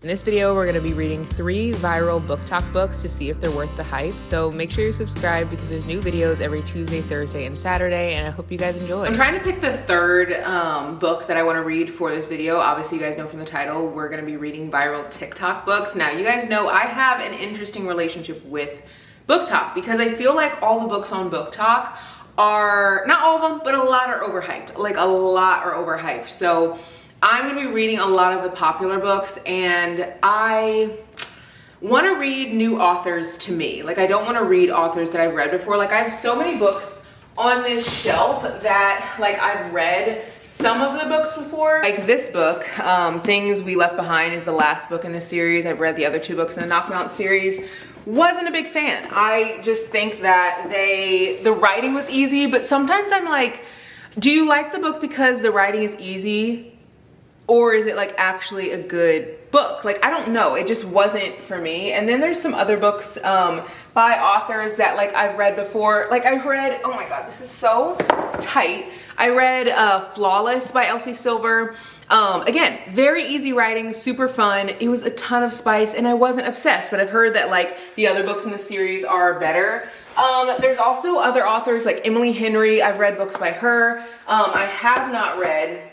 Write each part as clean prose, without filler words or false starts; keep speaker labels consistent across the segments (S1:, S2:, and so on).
S1: In this video, we're going to be reading 3 viral book talk books to see if they're worth the hype. So make sure you're subscribed because there's new videos every Tuesday, Thursday, and Saturday, and I hope you guys enjoy. I'm trying to pick the third book that I want to read for this video. Obviously, you guys know from the title, we're going to be reading viral TikTok books. Now, you guys know I have an interesting relationship with book talk because I feel like all the books on book talk are, not all of them, but a lot are overhyped. Like, a lot are overhyped. So I'm gonna be reading a lot of the popular books, and I wanna read new authors to me. Like, I don't wanna read authors that I've read before. Like, I have so many books on this shelf that, like, I've read some of the books before. Like this book, Things We Left Behind, is the last book in the series. I've read the other 2 books in the Knock Me Out series. Wasn't a big fan. I just think that the writing was easy, but sometimes I'm like, do you like the book because the writing is easy? Or is it like actually a good book? Like, I don't know, it just wasn't for me. And then there's some other books by authors that like I've read before. Like I've read, oh my God, this is so tight. I read Flawless by Elsie Silver. Again, very easy writing, super fun. It was a ton of spice and I wasn't obsessed, but I've heard that like the other books in the series are better. There's also other authors like Emily Henry. I've read books by her. I have not read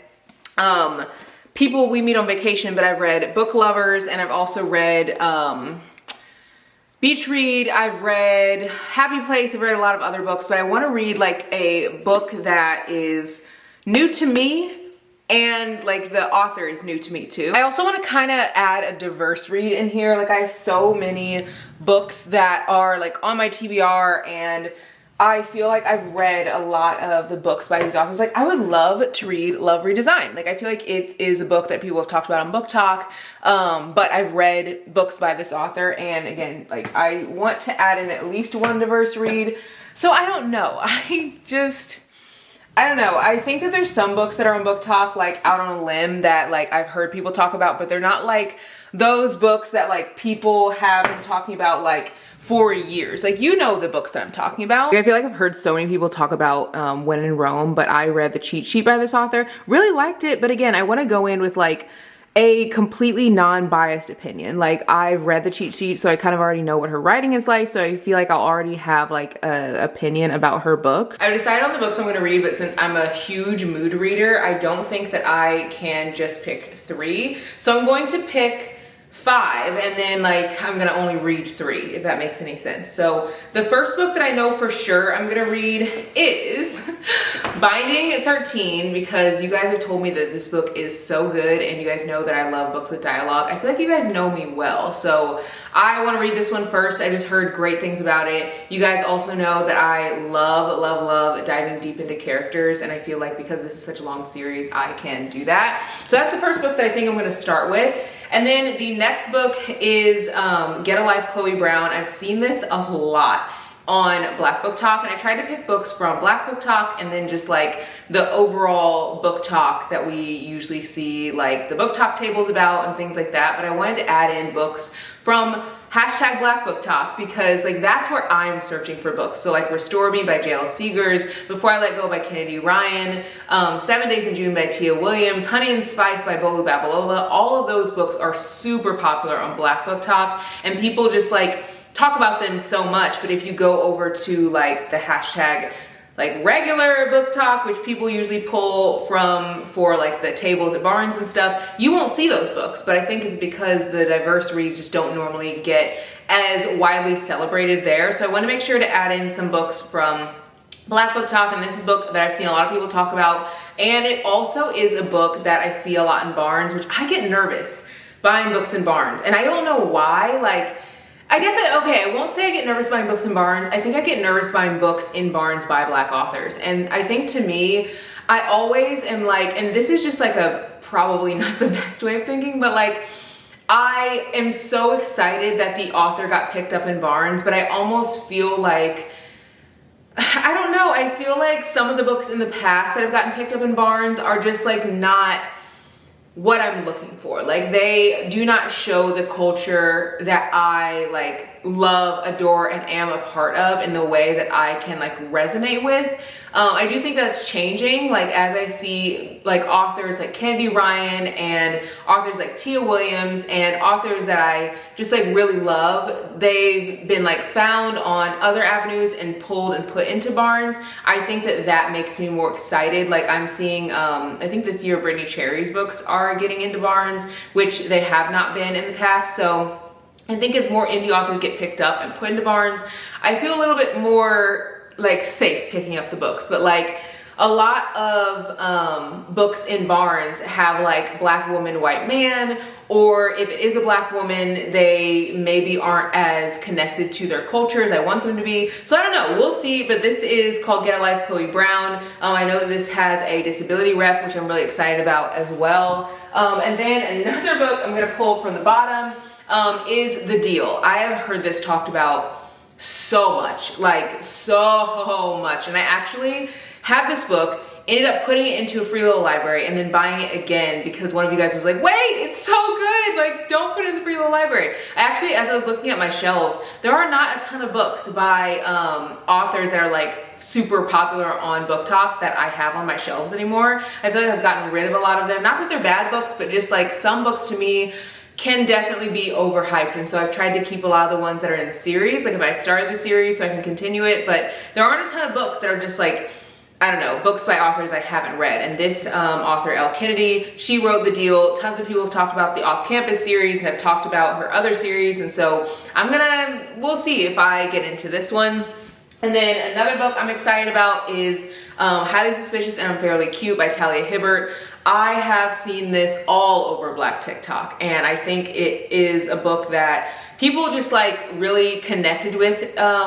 S1: People We Meet on Vacation, but I've read Book Lovers, and I've also read Beach Read. I've read Happy Place. I've read a lot of other books, but I want to read like a book that is new to me and like the author is new to me too. I also want to kind of add a diverse read in here. Like I have so many books that are like on my TBR, and I feel like I've read a lot of the books by these authors. Like I would love to read Love Redesigned. Like I feel like it is a book that people have talked about on Book Talk, but I've read books by this author, and again, like I want to add in at least one diverse read. So I don't know. I don't know. I think that there's some books that are on Book Talk, like Out on a Limb, that like I've heard people talk about, but they're not like those books that like people have been talking about like for years. Like, you know the books that I'm talking about. I feel like I've heard so many people talk about When in Rome, but I read The Cheat Sheet by this author. Really liked it, but again, I want to go in with like a completely non-biased opinion. Like I've read The Cheat Sheet, so I kind of already know what her writing is like, so I feel like I'll already have like an opinion about her book. I've decided on the books I'm going to read, but since I'm a huge mood reader, I don't think that I can just pick 3. So I'm going to pick 5, and then like I'm gonna only read 3, if that makes any sense. So the first book that I know for sure I'm gonna read is Binding 13, because you guys have told me that this book is so good, and you guys know that I love books with dialogue. I feel like you guys know me well, so I want to read this one first. I just heard great things about it. You guys also know that I love diving deep into characters, and I feel like because this is such a long series, I can do that. So that's the first book that I think I'm going to start with. And then the next book is Get a Life, Chloe Brown. I've seen this a lot on Black Book Talk, and I tried to pick books from Black Book Talk and then just like the overall book talk that we usually see like the book talk tables about and things like that, but I wanted to add in books from #Black Book Talk because like that's where I'm searching for books. So like Restore Me by J.L. Seegers, Before I Let Go by Kennedy Ryan, 7 Days in June by Tia Williams, Honey and Spice by Bolu Babalola. All of those books are super popular on Black Book Talk, and people just like talk about them so much. But if you go over to like the # like regular book talk, which people usually pull from for like the tables at Barnes and stuff, you won't see those books. But I think it's because the diverse reads just don't normally get as widely celebrated there. So I want to make sure to add in some books from Black Book Talk, and this is a book that I've seen a lot of people talk about, and it also is a book that I see a lot in Barnes, which I get nervous buying books in Barnes, and I don't know why. Like, I guess, I won't say I get nervous buying books in Barnes. I think I get nervous buying books in Barnes by Black authors. And I think to me, I always am like, and this is just like a probably not the best way of thinking, but like, I am so excited that the author got picked up in Barnes, but I almost feel like, I don't know, I feel like some of the books in the past that have gotten picked up in Barnes are just like not what I'm looking for. Like they do not show the culture that I like love, adore, and am a part of in the way that I can like resonate with. I do think that's changing, like as I see like authors like Kennedy Ryan and authors like Tia Williams and authors that I just like really love, they've been like found on other avenues and pulled and put into Barnes. I think that that makes me more excited. Like I'm seeing, I think this year Brittany Cherry's books are getting into Barnes, which they have not been in the past. So I think as more indie authors get picked up and put into Barnes, I feel a little bit more like safe picking up the books. But like a lot of books in Barnes have like black woman, white man, or if it is a black woman, they maybe aren't as connected to their culture as I want them to be. So I don't know, we'll see, but this is called Get a Life, Chloe Brown. I know that this has a disability rep, which I'm really excited about as well. And then another book I'm gonna pull from the bottom is The Deal. I have heard this talked about so much, like so much, and I actually had this book, ended up putting it into a free little library and then buying it again because one of you guys was like, wait, it's so good, like don't put it in the free little library. I actually, as I was looking at my shelves, there are not a ton of books by authors that are like super popular on Book Talk that I have on my shelves anymore. I feel like I've gotten rid of a lot of them. Not that they're bad books, but just like some books to me can definitely be overhyped, and so I've tried to keep a lot of the ones that are in the series, like if I started the series so I can continue it, but there aren't a ton of books that are just like, I don't know, books by authors I haven't read. And this author, Elle Kennedy, she wrote The Deal. Tons of people have talked about the Off-Campus series and have talked about her other series, and so we'll see if I get into this one. And then another book I'm excited about is Highly Suspicious and Unfairly Cute by Talia Hibbert. I have seen this all over Black TikTok, and I think it is a book that people just like really connected with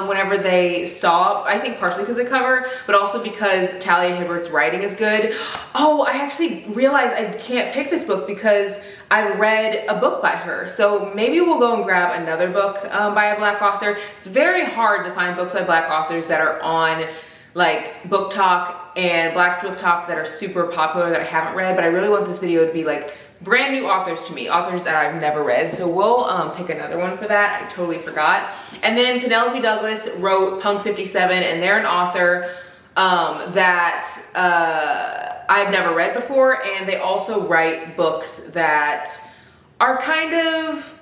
S1: whenever they saw, I think partially because of the cover, but also because Talia Hibbert's writing is good. Oh, I actually realized I can't pick this book because I read a book by her. So maybe we'll go and grab another book by a Black author. It's very hard to find books by Black authors that are on like Book Talk and Black Book Talk that are super popular that I haven't read, but I really want this video to be like brand new authors to me, authors that I've never read. So we'll pick another one for that. I totally forgot. And then Penelope Douglas wrote Punk 57, and they're an author that I've never read before, and they also write books that are kind of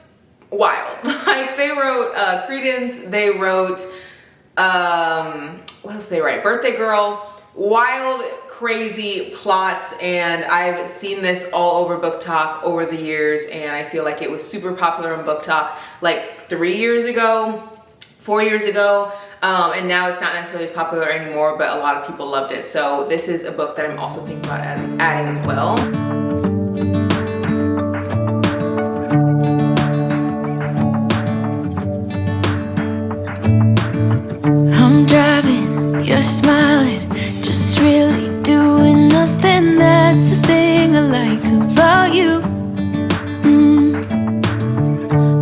S1: wild. Like they wrote Credence, they wrote what else did they write? Birthday Girl. Wild, crazy plots, and I've seen this all over Book Talk over the years, and I feel like it was super popular on Book Talk like 3 years ago, 4 years ago, and now it's not necessarily as popular anymore, but a lot of people loved it. So this is a book that I'm also thinking about adding as well.
S2: I'm driving, you're smiling, just really doing nothing. That's the thing I like about you.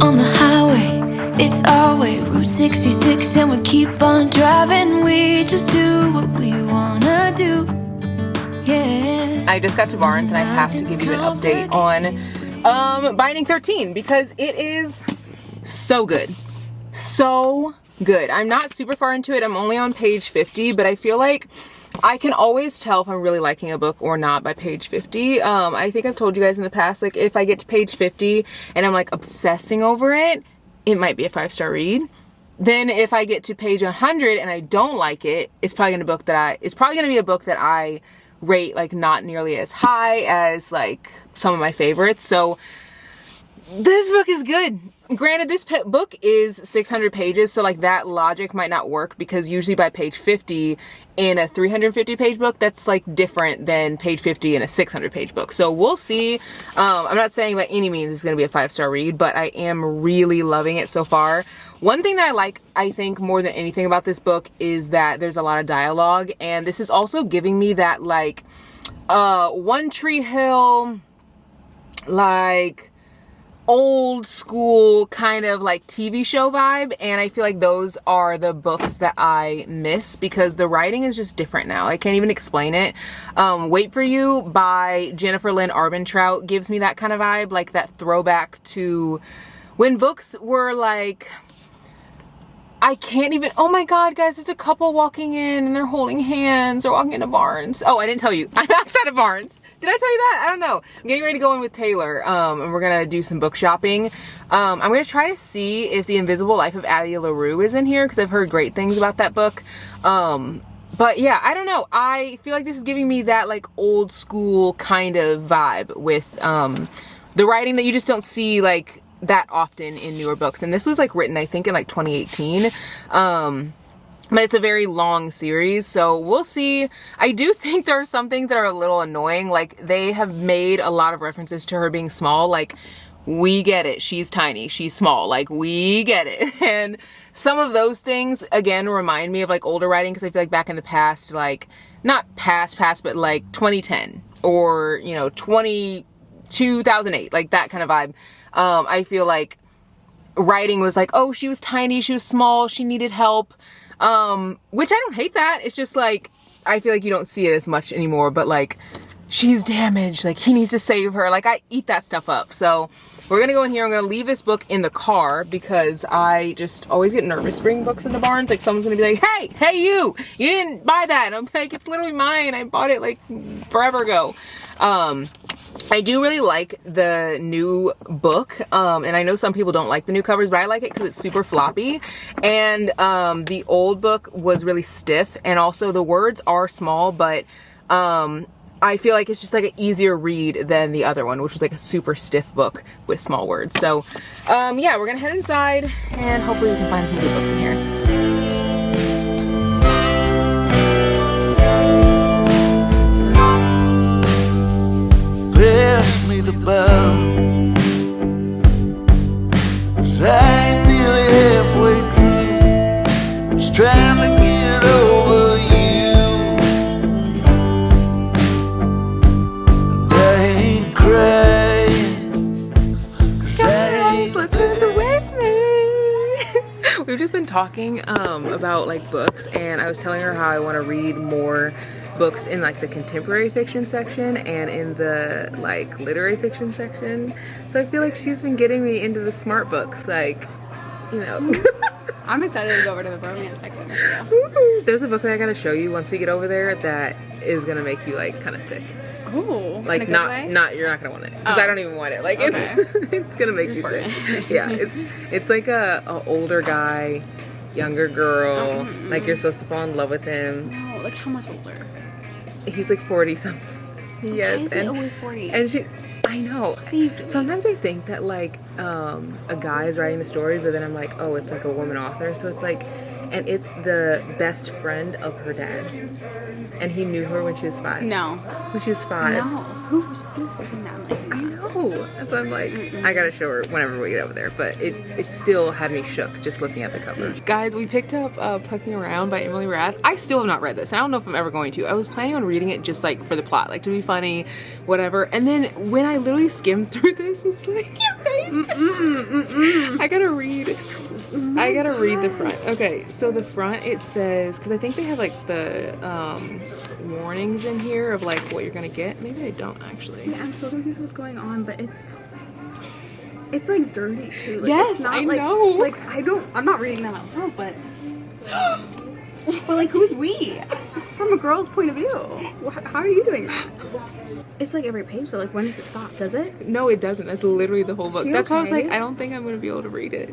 S2: On the highway, it's our way, Route 66, and we keep on driving. We just do what we wanna do. Yeah.
S1: I just got to Barnes and I have to give you an update on Binding 13 because it is so good. So good. I'm not super far into it. I'm only on page 50, but I feel like I can always tell if I'm really liking a book or not by page 50. I think I've told you guys in the past, like if I get to page 50 and I'm like obsessing over it, it might be a 5-star read. Then if I get to page 100 and I don't like it, it's probably gonna be a book that I rate like not nearly as high as like some of my favorites. So this book is good. Granted, this book is 600 pages, so like that logic might not work because usually by page 50 in a 350 page book, that's like different than page 50 in a 600 page book. So we'll see. I'm not saying by any means it's going to be a 5-star read, but I am really loving it so far. One thing that I like, I think, more than anything about this book is that there's a lot of dialogue, and this is also giving me that like One Tree Hill, like old school kind of like TV show vibe, and I feel like those are the books that I miss because the writing is just different now. I can't even explain it. Wait for You by Jennifer Lynn Armentrout gives me that kind of vibe, like that throwback to when books were like, I can't even, oh my god, guys, there's a couple walking in and they're holding hands. They're walking into Barnes. Oh, I didn't tell you. I'm outside of Barnes. Did I tell you that? I don't know. I'm getting ready to go in with Taylor, and we're gonna do some book shopping. I'm gonna try to see if The Invisible Life of Addie LaRue is in here, because I've heard great things about that book. But yeah, I don't know. I feel like this is giving me that like old school kind of vibe with the writing that you just don't see like that often in newer books. And this was like written, I think, in like 2018. But it's a very long series, so we'll see. I do think there are some things that are a little annoying. Like, they have made a lot of references to her being small. Like, we get it. She's tiny. She's small. Like, we get it. And some of those things, again, remind me of like older writing, because I feel like back in the past, like, not past, but like 2010 or, you know, 2008, like that kind of vibe. I feel like writing was like, oh, she was tiny, she was small, she needed help. Which I don't hate that. It's just like, I feel like you don't see it as much anymore, but like, she's damaged, like he needs to save her. Like, I eat that stuff up. So we're gonna go in here. I'm gonna leave this book in the car because I just always get nervous bringing books into Barnes. Like, someone's gonna be like, hey, you didn't buy that. And I'm like, it's literally mine. I bought it like forever ago. I do really like the new book, and I know some people don't like the new covers, but I like it because it's super floppy, and the old book was really stiff, and also the words are small, but I feel like it's just like an easier read than the other one, which was like a super stiff book with small words. So yeah, we're gonna head inside, and hopefully we can find some good books in here.
S3: Pass me the bell, 'cause I ain't nearly halfway through, just trying to get over you. And I ain't crying, 'cause I ain't
S1: Listen with me. We've just been talking about like books, and I was telling her how I want to read more books in like the contemporary fiction section and in the like literary fiction section. So I feel like she's been getting me into the smart books, like, you know.
S4: I'm excited to go over to the romance section with you.
S1: There's a book that I gotta show you once we get over there that is gonna make you like kind of sick.
S4: Oh,
S1: Like, not you're not gonna want it, because I don't even want it. Like,
S4: Okay.
S1: it's gonna make you sick. Yeah, it's like a older guy, younger girl. Like, you're supposed to fall in love with him.
S4: No, like how much older?
S1: He's like 40 something. Yes.
S4: Why is he always 40?
S1: And she, I know. Sometimes I think that like a guy is writing the story, but then I'm like, oh, it's like a woman author. So it's like, and it's the best friend of her dad. And he knew her when she was 5.
S4: No.
S1: When she was 5.
S4: No. Who's freaking that? Like,
S1: I know. So I'm like, I gotta show her whenever we get over there. But it still had me shook just looking at the cover. Guys, we picked up Pucking Around by Emily Rath. I still have not read this. I don't know if I'm ever going to. I was planning on reading it just like for the plot, like to be funny, whatever. And then when I literally skimmed through this, it's like, your face. I gotta read the front. Okay, so the front, it says, because I think they have like the warnings in here of like what you're gonna get. Maybe they don't actually.
S4: yeah, I'm so confused what's going on, but it's like dirty too. Like,
S1: Yes,
S4: it's not,
S1: I
S4: like,
S1: know.
S4: Like, I'm not reading that out loud, but but like, who's we? This is from a girl's point of view. How are you doing that? It's like every page, so like, when does it stop? Does it?
S1: No, it doesn't. That's literally the whole book.
S4: She
S1: That's why I was
S4: okay?
S1: like, I don't think I'm gonna be able to read it.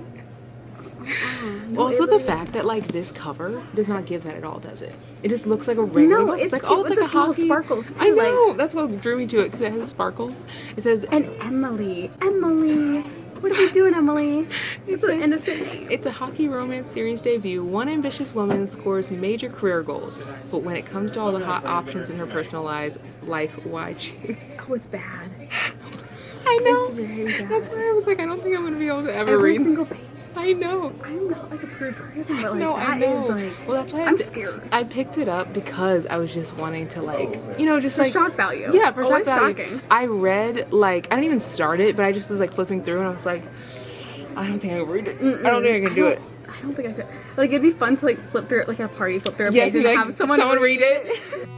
S4: No,
S1: Also,
S4: it
S1: the
S4: really
S1: fact that like this cover does not give that at all, does it? It just looks like a regular book.
S4: it's
S1: like,
S4: cute
S1: oh, it's
S4: with
S1: like a
S4: this little
S1: hockey.
S4: sparkles, too,
S1: I know.
S4: like-
S1: That's what drew me to it, because it has sparkles. It says,
S4: And Emily, what are we doing, Emily? It's an innocent name.
S1: it's a hockey romance series debut. One ambitious woman scores major career goals, but when it comes to all the hot options in her personal life, why choose?
S4: Oh, it's bad.
S1: I know.
S4: It's very bad.
S1: That's why I was like, I don't think I'm gonna be able to ever
S4: Every
S1: read.
S4: single page.
S1: I know.
S4: I'm not like a prude person, but like
S1: No, I
S4: that
S1: know.
S4: is like.
S1: Well, that's why
S4: I'm scared.
S1: I picked it up because I was just wanting to like, you know, just
S4: For
S1: like
S4: shock value.
S1: Yeah, for shock
S4: Always
S1: value.
S4: shocking.
S1: I read like, I didn't even start it, but I just was like flipping through and I was like, I don't think I can read it. I don't think I can do it.
S4: I don't think I could. Like, it'd be fun to like flip through it, like at a party, flip through a
S1: Yes,
S4: page and
S1: like,
S4: have someone
S1: read it.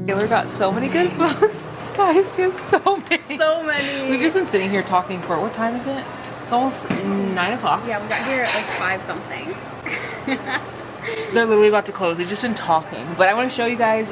S1: Taylor got so many good books. Guys, she has so many.
S4: So many.
S1: We've just been sitting here talking for, what time is it? It's almost 9 o'clock.
S4: Yeah, we got here at like 5 something.
S1: They're literally about to close. We've just been talking. But I want to show you guys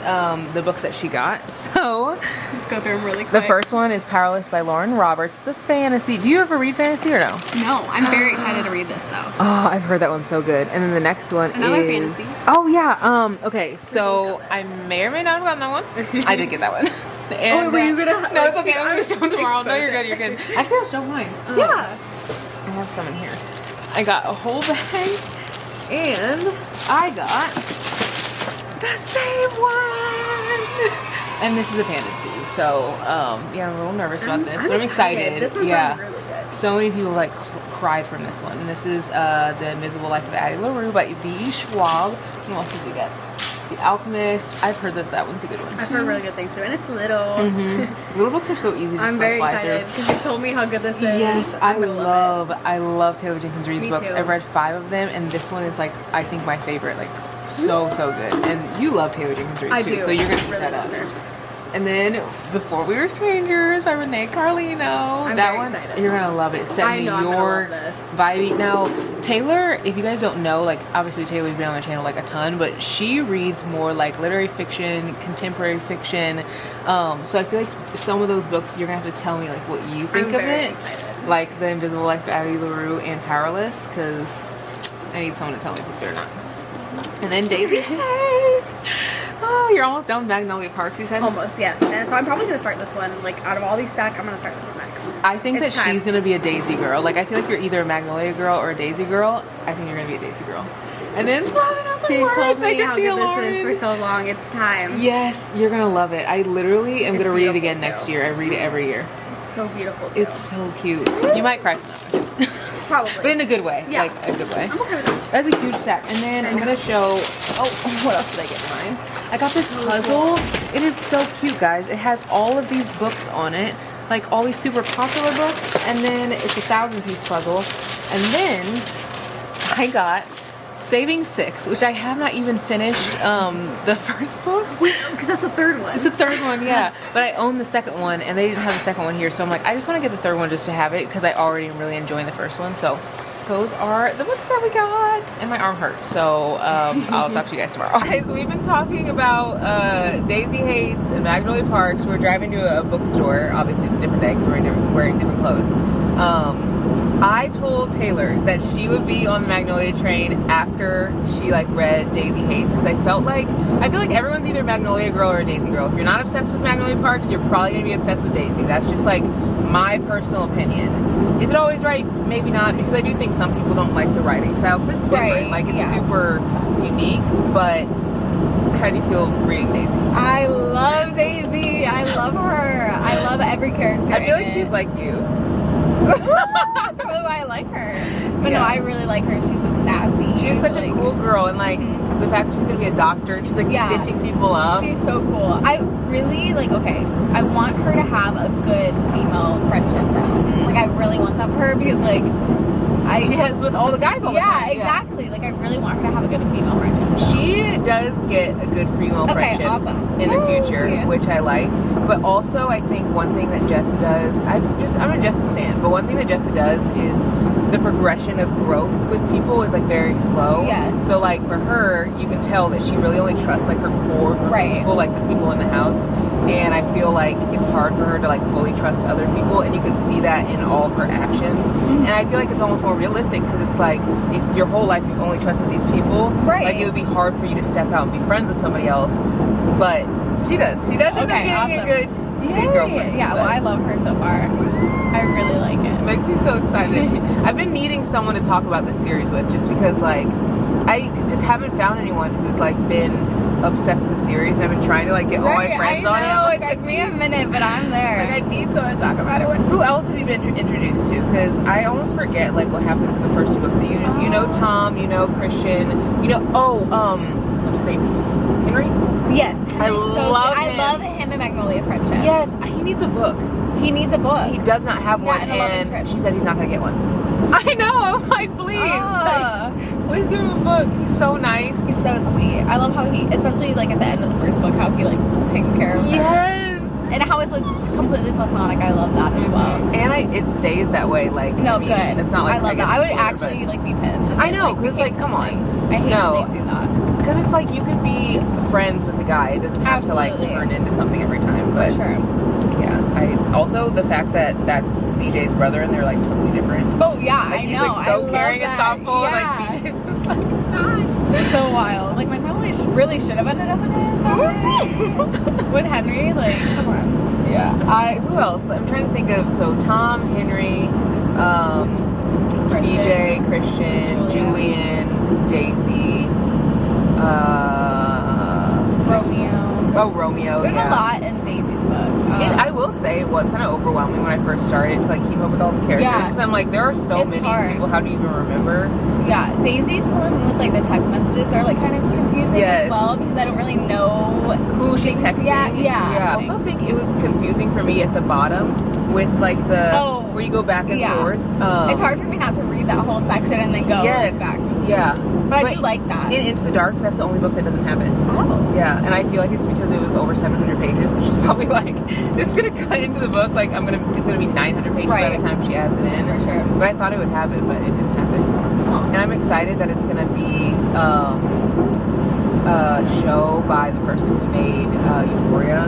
S1: the books that she got. So,
S4: Let's go through them really quick.
S1: the first one is Powerless by Lauren Roberts. It's a fantasy. Do you ever read fantasy or no?
S4: No, I'm very excited to read this though.
S1: Oh, I've heard that one's so good. And then the next one
S4: Another
S1: is...
S4: fantasy.
S1: Oh, yeah. Okay, so I may or may not have gotten that one. I did get that one. And,
S4: were you gonna...
S1: No, it's okay. I'm going to show them tomorrow. No, you're good. You're good. Actually, I'll show mine.
S4: Yeah.
S1: I have some in here. I got a whole bag. And I got the same one. And this is a fantasy. So, yeah, I'm a little nervous about this, but I'm excited.
S4: This one's
S1: yeah.
S4: really good.
S1: So many people like cried from this one. And this is The Invisible Life of Addie LaRue by B.E. Schwab. What else did we get? The Alchemist. I've heard that that one's a good one too.
S4: I've heard really good things too, and it's little.
S1: Little books are so easy to
S4: I'm very
S1: fly
S4: excited
S1: through.
S4: because you told me how good this is.
S1: Yes,
S4: I love
S1: I love Taylor Jenkins Reid's
S4: Me
S1: books.
S4: too.
S1: I've read 5 of them, and this one is like I think my favorite. Like so good. And you love Taylor Jenkins Reid
S4: I
S1: too,
S4: do.
S1: so you're gonna eat
S4: really
S1: that
S4: love
S1: up.
S4: her.
S1: And then Before We Were Strangers by Renee Carlino.
S4: I'm
S1: that
S4: very
S1: one
S4: excited.
S1: you're gonna love it. It's set
S4: I
S1: in
S4: know
S1: New
S4: I'm gonna
S1: York,
S4: love this.
S1: vibey. Now Taylor, if you guys don't know, like obviously Taylor's been on the channel like a ton, but she reads more like literary fiction, contemporary fiction. So I feel like some of those books you're gonna have to tell me like what you think
S4: I'm
S1: of
S4: very
S1: it.
S4: excited.
S1: Like The Invisible Life of Addie LaRue and Powerless, because I need someone to tell me if it's good or not. And then Daisy Hates. Oh, you're almost done with Magnolia Parks, you said?
S4: Almost, yes. And so I'm probably gonna start this one. Like out of all these stacked, I'm gonna start this one next.
S1: I think
S4: It's
S1: that
S4: time.
S1: she's gonna be a Daisy girl. Like I feel like you're either a Magnolia girl or a Daisy girl. I think you're gonna be a Daisy girl. And then
S4: She's told me
S1: by
S4: how
S1: Christina
S4: good this
S1: Lauren.
S4: is for so long. It's time.
S1: Yes, you're gonna love it. I literally am
S4: It's
S1: gonna read it
S4: beautiful,
S1: again next
S4: too.
S1: year. I read it every year.
S4: It's so beautiful too.
S1: It's so cute. You might cry from that.
S4: probably.
S1: But in a good way.
S4: Yeah.
S1: Like a good way.
S4: I'm okay with that.
S1: That's a huge stack. And then I'm gonna show, oh, what else did I get in mine? I got this puzzle. It is so cute, guys. It has all of these books on it, like all these super popular books, and then it's a 1,000-piece puzzle. And then I got Saving 6, which I have not even finished the first book.
S4: Because that's the third one.
S1: It's the third one, yeah. But I own the second one, and they didn't have the second one here, so I'm like, I just want to get the third one just to have it, because I already am really enjoying the first one. So those are the books that we got, and my arm hurts, so I'll talk to you guys tomorrow. Guys, we've been talking about Daisy Hates and Magnolia Parks. We're driving to a bookstore. Obviously, it's a different day because we're wearing different clothes. I told Taylor that she would be on the Magnolia train after she like read Daisy Hates, because I feel like everyone's either a Magnolia girl or a Daisy girl. If you're not obsessed with Magnolia Parks, you're probably gonna be obsessed with Daisy. That's just like my personal opinion. Is it always right? Maybe not, because I do think some people don't like the writing style because it's different.
S4: Right,
S1: Like it's
S4: yeah.
S1: super unique. But how do you feel reading Daisy?
S4: I love Daisy. I love her. I love every character.
S1: I feel
S4: in
S1: like
S4: it.
S1: she's like you.
S4: That's really why I like her. But
S1: Yeah.
S4: no, I really like her. She's so sassy.
S1: She's such
S4: like,
S1: a cool girl, and like the fact that she's gonna be a doctor and she's like
S4: Yeah.
S1: stitching people up.
S4: She's so cool. I really like. Okay, I want her to have a good female friendship though. Like I really want that for her because like
S1: She has with all the guys all the time.
S4: yeah, exactly. Like I really want her to have a good female friendship. So.
S1: She does get a good female friendship
S4: awesome.
S1: in the future,
S4: Yay.
S1: which I like. But also, I think one thing that Jessa does, I'm a Jessa stan, but one thing that Jessa does is the progression of growth with people is like very slow.
S4: Yes.
S1: So like for her, you can tell that she really only trusts like her core group
S4: Right.
S1: of people, like the people in the house. And I feel like it's hard for her to like fully trust other people, and you can see that in all of her actions. And I feel like it's almost more realistic because it's like if your whole life you've only trusted these people,
S4: Right.
S1: like it would be hard for you to step out and be friends with somebody else. But she does. She does end up getting
S4: awesome.
S1: a good girlfriend.
S4: Yeah, well, I love her so far. I really like it.
S1: Makes me so excited. I've been needing someone to talk about this series with, just because like I just haven't found anyone who's like been obsessed with the series, and I've been trying to like get all my friends on it. I'm like,
S4: It took me a minute, but I'm there.
S1: Like I need someone to talk about it with. Who else have you been introduced to? Because I almost forget like what happens in the first two books. So you know Tom, you know Christian, you know what's his name? Henry?
S4: Yes,
S1: I
S4: Henry's so
S1: love
S4: sweet.
S1: him.
S4: I love him and Magnolia's friendship.
S1: Yes, he needs a book.
S4: He needs a book.
S1: He does not have one,
S4: and a love
S1: and
S4: interest.
S1: she said he's not gonna get one. I know. I'm like, please, please give him a book. He's so nice.
S4: He's so sweet. I love how he, especially like at the end of the first book, how he like takes care of her.
S1: Yes.
S4: And how
S5: it's like completely platonic, I love that as well.
S1: And it stays that way. Like,
S5: No,
S1: I mean,
S5: good.
S1: It's not like
S5: I love that. I would actually like be pissed. If
S1: I
S5: it,
S1: know,
S5: like,
S1: 'cause,
S5: became
S1: like, come on.
S5: something. I hate
S1: No.
S5: when they do that.
S1: because it's like you can be friends with the guy. It doesn't have to like
S5: Absolutely.
S1: turn into something every time. But
S5: For sure.
S1: yeah, I also the fact that that's BJ's brother and they're like totally different.
S5: Oh yeah,
S1: Like,
S5: I
S1: he's
S5: know.
S1: like so
S5: I love
S1: caring and
S5: that.
S1: thoughtful,
S5: Yeah.
S1: and like BJ's just like not.
S5: So wild. Like my family really should have ended up with him. but with Henry, like come on.
S1: Yeah. Who else? I'm trying to think of. So Tom, Henry, BJ, Christian, Julian, Daisy, Romeo.
S5: There's
S1: yeah.
S5: a lot in Daisy's book.
S1: I will say it was kind of overwhelming when I first started to like keep up with all the characters
S5: Yeah.
S1: because I'm like there are so
S5: It's
S1: many
S5: hard.
S1: people. How do you even remember?
S5: Yeah, Daisy's one with like the text messages are like kind of confusing
S1: Yes.
S5: as well because I don't really know
S1: Who she's
S5: things.
S1: texting?
S5: Yeah.
S1: I also think it was confusing for me at the bottom with like the where you go back and
S5: yeah.
S1: forth.
S5: It's hard for me not to read that whole section and then go
S1: Yes.
S5: like, back.
S1: Yeah.
S5: But I do like that.
S1: In Into the Dark, that's the only book that doesn't have it.
S5: Oh.
S1: Yeah, and I feel like it's because it was over 700 pages, so she's probably like, this is gonna cut into the book. Like it's gonna be 900 pages by the time she adds it in.
S5: For sure.
S1: But I thought it would have it, but it didn't have it.
S5: Oh.
S1: And I'm excited that it's gonna be a show by the person who made Euphoria.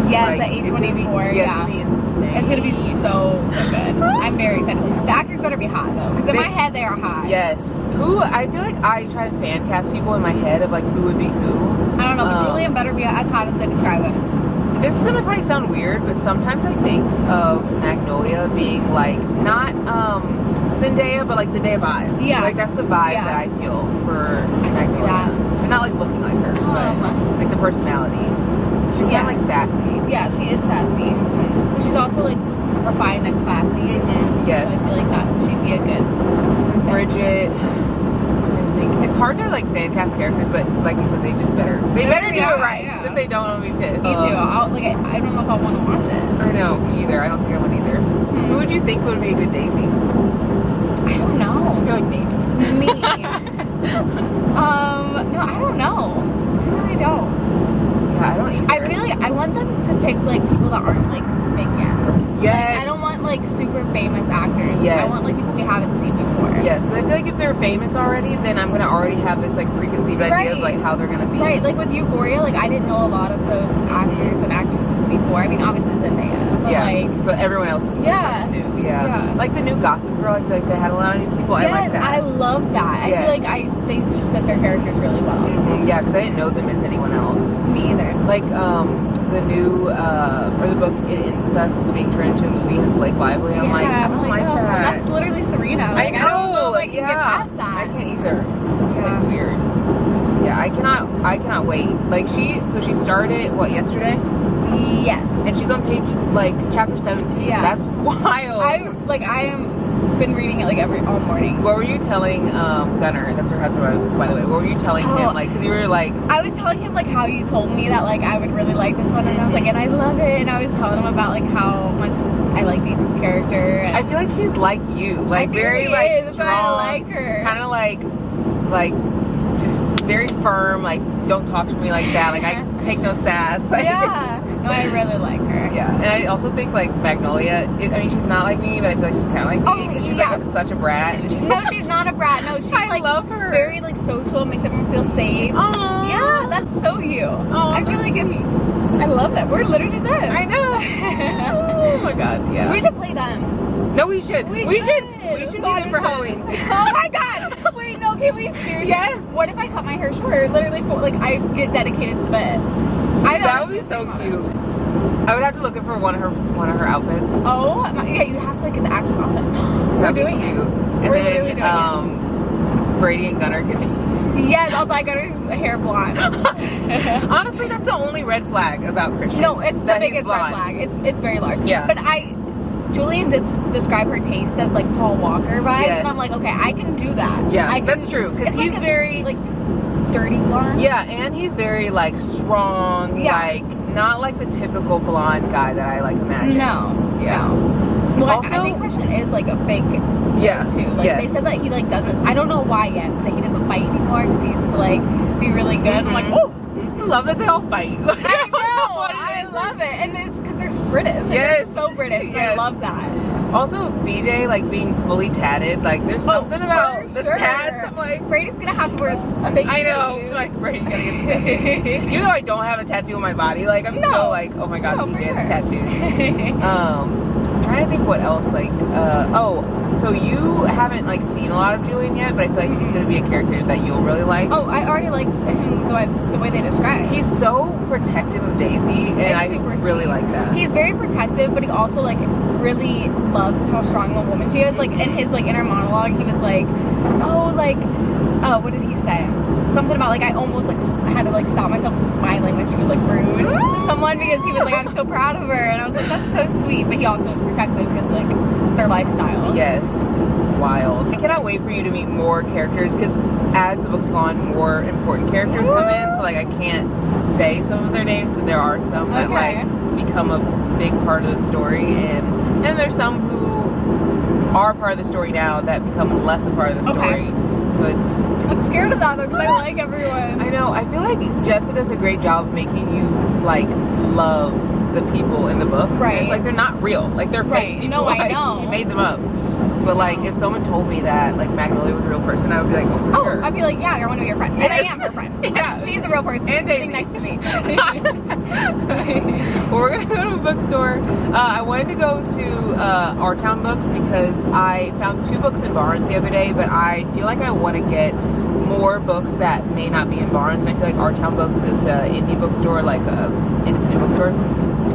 S5: Yes,
S1: Like,
S5: at
S1: it's gonna be-
S5: A24.
S1: yeah,
S5: Yeah,
S1: it's gonna be insane.
S5: It's gonna be so good. I'm very excited. The actors better be hot though, because in
S1: They-
S5: my head they are hot.
S1: Yes. Who I feel like I try to fan cast people in my head of like who would be who.
S5: I don't know, but Julian better be as hot as they describe him.
S1: This is gonna probably sound weird, but sometimes I think of Magnolia being like not Zendaya, but like Zendaya vibes.
S5: Yeah.
S1: Like that's the vibe
S5: Yeah.
S1: that I feel for
S5: can see
S1: Magnolia.
S5: that.
S1: But not like looking like her, but like the personality. She's kind of like sassy.
S5: Yeah, she is sassy. But she's also like refined and classy.
S1: Yes.
S5: So I feel like that she'd be a good.
S1: Bridget. I think it's hard to like fan cast characters, but like you said, they better do it right. 'Cause if they don't, I'll be pissed.
S5: Me too. I don't know if I want to watch it.
S1: I know, me either. I don't think I would either. Who would you think would be a good Daisy?
S5: I don't know.
S1: You're like me.
S5: Me. No, I don't know. I really don't.
S1: Yeah, I don't either.
S5: I feel like I want them to pick like people that aren't like big yet.
S1: Yes.
S5: Like, I don't want like super famous actors.
S1: Yes.
S5: I want like people we haven't seen before.
S1: Yes, because I feel like if they're famous already, then I'm gonna already have this like preconceived idea of like how they're gonna be.
S5: Right, like with Euphoria, like I didn't know a lot of those actors and actresses before. I mean, obviously Zendaya, but like,
S1: but everyone else is pretty much new. Yeah. Like the new Gossip Girl, I feel like they had a lot of new people. I like
S5: yes,
S1: that.
S5: I love that.
S1: Yes.
S5: I feel like they just fit their characters really well.
S1: Yeah, because I didn't know them as anyone else.
S5: Me either.
S1: Like the new or the book It Ends With Us that's being turned into a movie has Blake Lively. I'm like, I don't like that.
S5: That's literally Serena. Like, I don't know if I can get past that.
S1: I can't either. It's just like weird. Yeah, I cannot wait. Like she started yesterday?
S5: Yes.
S1: And she's on page like chapter 17.
S5: Yeah.
S1: That's wild.
S5: I been reading it like all morning.
S1: What were you telling Gunnar? That's her husband, by the way. What were you telling him? Like, because you were like,
S5: I was telling him like how you told me that like I would really like this one, and I was like, and I love it, and I was telling him about like how much I like Daisy's character. And
S1: I feel like she's like you, like very like
S5: is. That's
S1: strong,
S5: why I like her.
S1: kind of like just very firm. Like, don't talk to me like that. Like, I take no sass. Like,
S5: yeah, no, I really like her.
S1: Yeah, and I also think like Magnolia. I mean, she's not like me, but I feel like she's kind of like me because she's like such a brat. And she's
S5: she's not a brat. No, she's
S1: I
S5: like
S1: love her.
S5: Very like social, makes everyone feel safe.
S1: Aww.
S5: Yeah, that's so you. I feel like
S1: sweet.
S5: I love that. We're literally them.
S1: I know. Oh my god, yeah.
S5: We should play them.
S1: No, we should.
S5: We
S1: should.
S5: should.
S1: We should be there for Halloween.
S5: Oh my god. Wait, no, can we seriously?
S1: Yes.
S5: What if I cut my hair short? Literally, I get dedicated to the bed.
S1: That would be so cute. I would have to look for one of her outfits.
S5: Oh, yeah, you have to like get the actual outfit.
S1: That'd
S5: We're
S1: be
S5: doing
S1: cute.
S5: it.
S1: And
S5: We're
S1: then
S5: literally doing it.
S1: Brady and Gunnar could.
S5: Yes, I'll dye Gunner's hair blonde.
S1: Honestly, that's the only red flag about Christian.
S5: No, it's the
S1: that he's
S5: biggest red
S1: blonde.
S5: flag. It's very large.
S1: Yeah.
S5: But Julian described her taste as like Paul Walker vibes,
S1: Yes.
S5: and I'm like, okay, I can do that.
S1: Yeah, that's true, because
S5: it's
S1: he's
S5: like
S1: very
S5: like dirty blonde.
S1: Yeah, and he's very like strong, like not like the typical blonde guy that I like imagine.
S5: No.
S1: Yeah.
S5: No. Well,
S1: Also,
S5: I think Christian is like a fake too. Like they said that he like doesn't. I don't know why yet, but that he doesn't fight anymore because he used to like be really good. I'm like, oh.
S1: I love that they all fight.
S5: I know. I love it, and it's because they're British. Like,
S1: Yes.
S5: they're so British. And I
S1: Yes.
S5: love that.
S1: Also, BJ, like, being fully tatted, like, there's something about the tats. I'm like,
S5: Brady's gonna have to wear a big
S1: I know,
S5: sleeve.
S1: like, Brady's gonna get some tattoos. Even though I don't have a tattoo on my body, like, I'm so like, oh my god,
S5: No,
S1: BJ
S5: for
S1: has
S5: sure.
S1: tattoos. I'm trying to think what else, like, so you haven't, like, seen a lot of Julian yet, but I feel like he's gonna be a character that you'll really like.
S5: Oh, I already like him the way they describe.
S1: He's so protective of Daisy, and
S5: It's
S1: I
S5: super
S1: really
S5: sweet.
S1: like that.
S5: He's very protective, but he also like really loves how strong of a woman she is. Like in his like inner monologue, he was like, what did he say? Something about like I almost like had to like stop myself from smiling when she was like rude to someone because he was like I'm so proud of her, and I was like that's so sweet. But he also is protective because like their lifestyle.
S1: Yes, it's wild. I cannot wait for you to meet more characters because as the books go on, more important characters come in. So like I can't say some of their names, but there are some that like become a big part of the story, and then there's some who are part of the story now that become less a part of the story. So
S5: I'm scared of that though because I like everyone.
S1: I know. I feel like Jessa does a great job of making you like love the people in the books.
S5: Right.
S1: And it's like they're not real. Like they're fake people.
S5: No, I
S1: Like,
S5: know.
S1: she made them up. But like if someone told me that like Magnolia was a real person, I would be like, oh, for sure.
S5: I'd be like, yeah, I want to be your friend. And I am her friend.
S1: Yeah.
S5: She's a real person.
S1: And
S5: She's sitting
S1: Daisy.
S5: next to me.
S1: Well, we're gonna go to a bookstore. I wanted to go to Our Town Books because I found 2 books in Barnes the other day, but I feel like I want to get more books that may not be in Barnes, and I feel like Our Town Books is an indie bookstore, like a independent bookstore.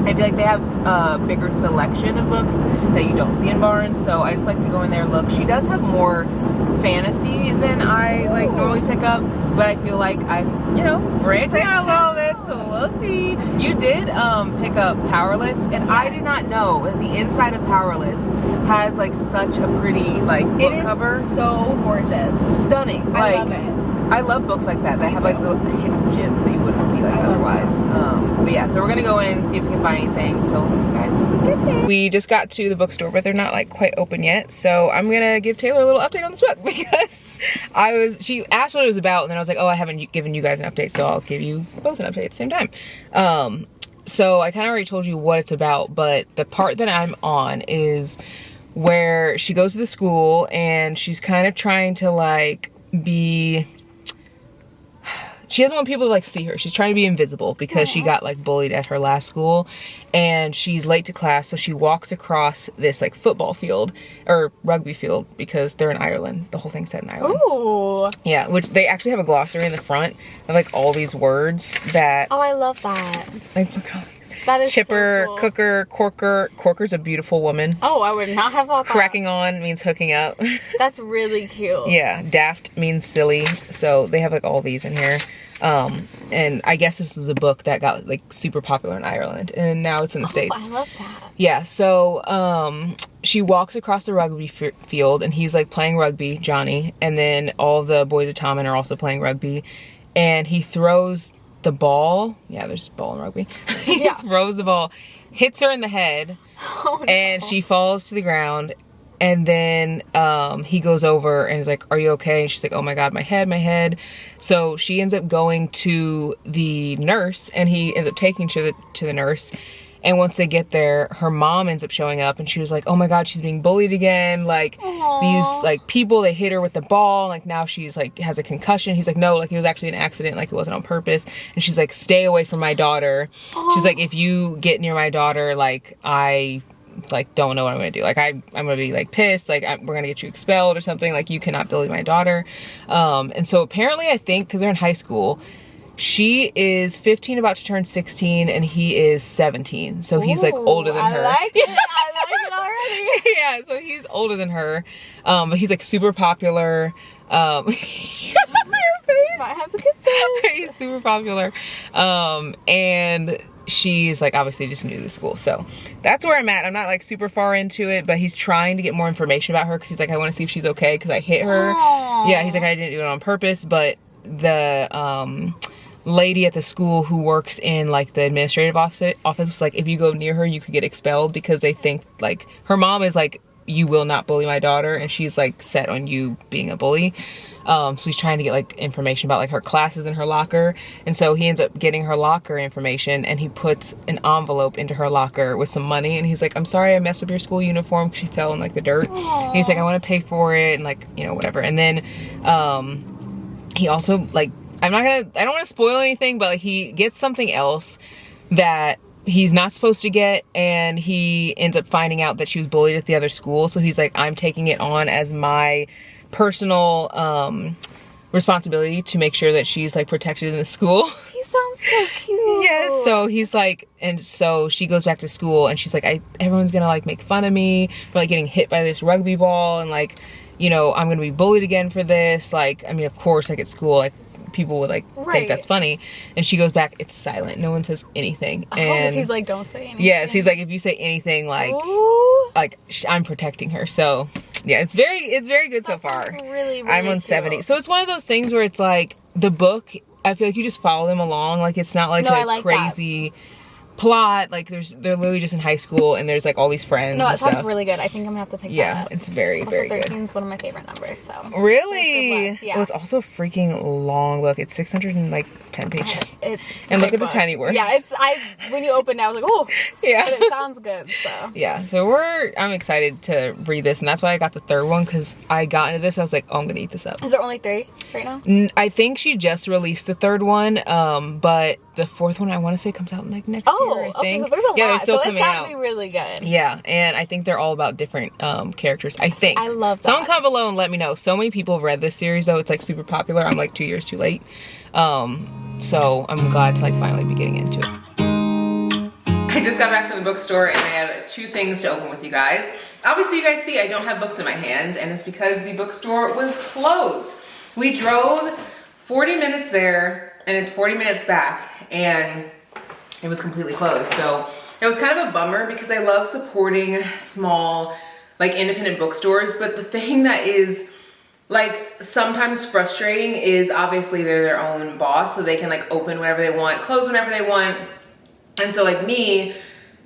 S1: I feel like they have a bigger selection of books that you don't see in Barnes, so I just like to go in there and look. She does have more fantasy than I like normally pick up, but I feel like I'm, you know, branching out a little bit, so we'll see. You did pick up Powerless, and I did not know that the inside of Powerless has like such a pretty like book cover.
S5: It is so gorgeous.
S1: Stunning.
S5: I
S1: Like,
S5: love it.
S1: I love books like that have like little hidden gems that you wouldn't see like otherwise. But yeah, so we're gonna go in and see if we can find anything. So we'll see you guys when we get there. We just got to the bookstore, but they're not like quite open yet. So I'm gonna give Taylor a little update on this book because she asked what it was about, and then I was like, oh, I haven't given you guys an update, so I'll give you both an update at the same time. So I kind of already told you what it's about, but the part that I'm on is where she goes to the school and she's kind of trying to like be, she doesn't want people to like see her. She's trying to be invisible because she got like bullied at her last school, and she's late to class, so she walks across this like football field or rugby field because they're in Ireland. The whole thing's set in Ireland.
S5: Ooh.
S1: Yeah, which they actually have a glossary in the front of like all these words that
S5: Oh, I love that.
S1: like look at all these.
S5: That is
S1: Chipper,
S5: so cool.
S1: cooker, corker. Corker's a beautiful woman.
S5: Oh, I would not have thought that.
S1: Cracking on means hooking up.
S5: That's really cute.
S1: Yeah, daft means silly. So they have like all these in here. And I guess this is a book that got like super popular in Ireland, and now it's in the States.
S5: I love that.
S1: Yeah, so she walks across the rugby field, and he's like playing rugby, Johnny, and then all the boys at Tommen are also playing rugby, and he throws the ball. Yeah, there's a ball in rugby. He throws the ball, hits her in the head, and she falls to the ground. And then he goes over and is like, are you okay? And she's like, oh my God, my head. So she ends up going to the nurse, and he ends up taking to the nurse. And once they get there, her mom ends up showing up, and she was like, oh my God, she's being bullied again. Like, these like people, they hit her with the ball. Like, now she's like has a concussion. He's like, no, like it was actually an accident. Like it wasn't on purpose. And she's like, stay away from my daughter. She's like, if you get near my daughter, like I like don't know what I'm gonna do. Like I'm gonna be like pissed. Like we're gonna get you expelled or something. Like you cannot bully my daughter. And so apparently I think because they're in high school, she is 15 about to turn 16, and he is 17. So he's like older than her.
S5: I like it. I like it already.
S1: Yeah, so he's older than her. But he's like super popular. Your face.
S5: I have to get this.
S1: He's super popular. And she's like obviously just new to the school. So that's where I'm at. I'm not like super far into it, but he's trying to get more information about her because he's like, I want to see if she's okay because I hit her.
S5: Aww.
S1: Yeah, he's like, I didn't do it on purpose, but the lady at the school who works in like the administrative office was like, if you go near her, you could get expelled because they think like her mom is like, you will not bully my daughter, and she's like set on you being a bully. So he's trying to get like information about like her classes in her locker. And so he ends up getting her locker information, and he puts an envelope into her locker with some money. And he's like, I'm sorry I messed up your school uniform because she fell in like the dirt. And he's like, I want to pay for it, and like, you know, whatever. And then he also like, I don't want to spoil anything, but like he gets something else that he's not supposed to get, and he ends up finding out that she was bullied at the other school. So he's like, I'm taking it on as my personal responsibility to make sure that she's like protected in the school.
S5: He sounds so cute.
S1: Yes. So he's like, and so she goes back to school, and she's like, everyone's gonna like make fun of me for like getting hit by this rugby ball, and like, you know, I'm gonna be bullied again for this. Like, I mean, of course, like at school, like people would like think that's funny. And she goes back, it's silent, no one says anything. And
S5: he's like, don't say anything.
S1: yes, he's like, if you say anything, like I'm protecting her. So yeah, it's very good so far.
S5: Really, really
S1: I'm on
S5: cute.
S1: 70. So it's one of those things where it's like the book, I feel like you just follow them along. Like it's not like a crazy plot. Like they're literally just in high school, and there's like all these friends.
S5: No,
S1: and
S5: it sounds
S1: stuff.
S5: really good. I think I'm gonna have to pick that
S1: Yeah,
S5: up.
S1: it's very,
S5: Also,
S1: very good.
S5: 13 is one of my favorite numbers. So
S1: Really?
S5: Yeah.
S1: Well, it's also a freaking long book. It's 610 pages.
S5: It's
S1: And
S5: a
S1: look
S5: big
S1: at the
S5: book.
S1: tiny words.
S5: Yeah, when you opened it, I was like, oh,
S1: Yeah.
S5: but it sounds good. So
S1: Yeah, so I'm excited to read this, and that's why I got the third one, because I got into this, I was like, oh, I'm gonna eat this up.
S5: is there only 3 right now?
S1: I think she just released the third one, but the fourth one I want to say comes out like next year, I
S5: Okay,
S1: think.
S5: so there's a lot.
S1: They're still
S5: so
S1: coming
S5: it's gotta
S1: out.
S5: be really good.
S1: Yeah, and I think they're all about different characters, I think.
S5: I love that.
S1: Someone comment below and let me know. So many people have read this series, though. It's like super popular. I'm like 2 years too late. So I'm glad to like finally be getting into it. I just got back from the bookstore, and I have 2 things to open with you guys. Obviously, you guys see I don't have books in my hand, and it's because the bookstore was closed. We drove 40 minutes there, and it's 40 minutes back, and it was completely closed. So it was kind of a bummer, because I love supporting small, like independent bookstores. But the thing that is like sometimes frustrating is obviously they're their own boss, so they can like open whenever they want, close whenever they want. And so like me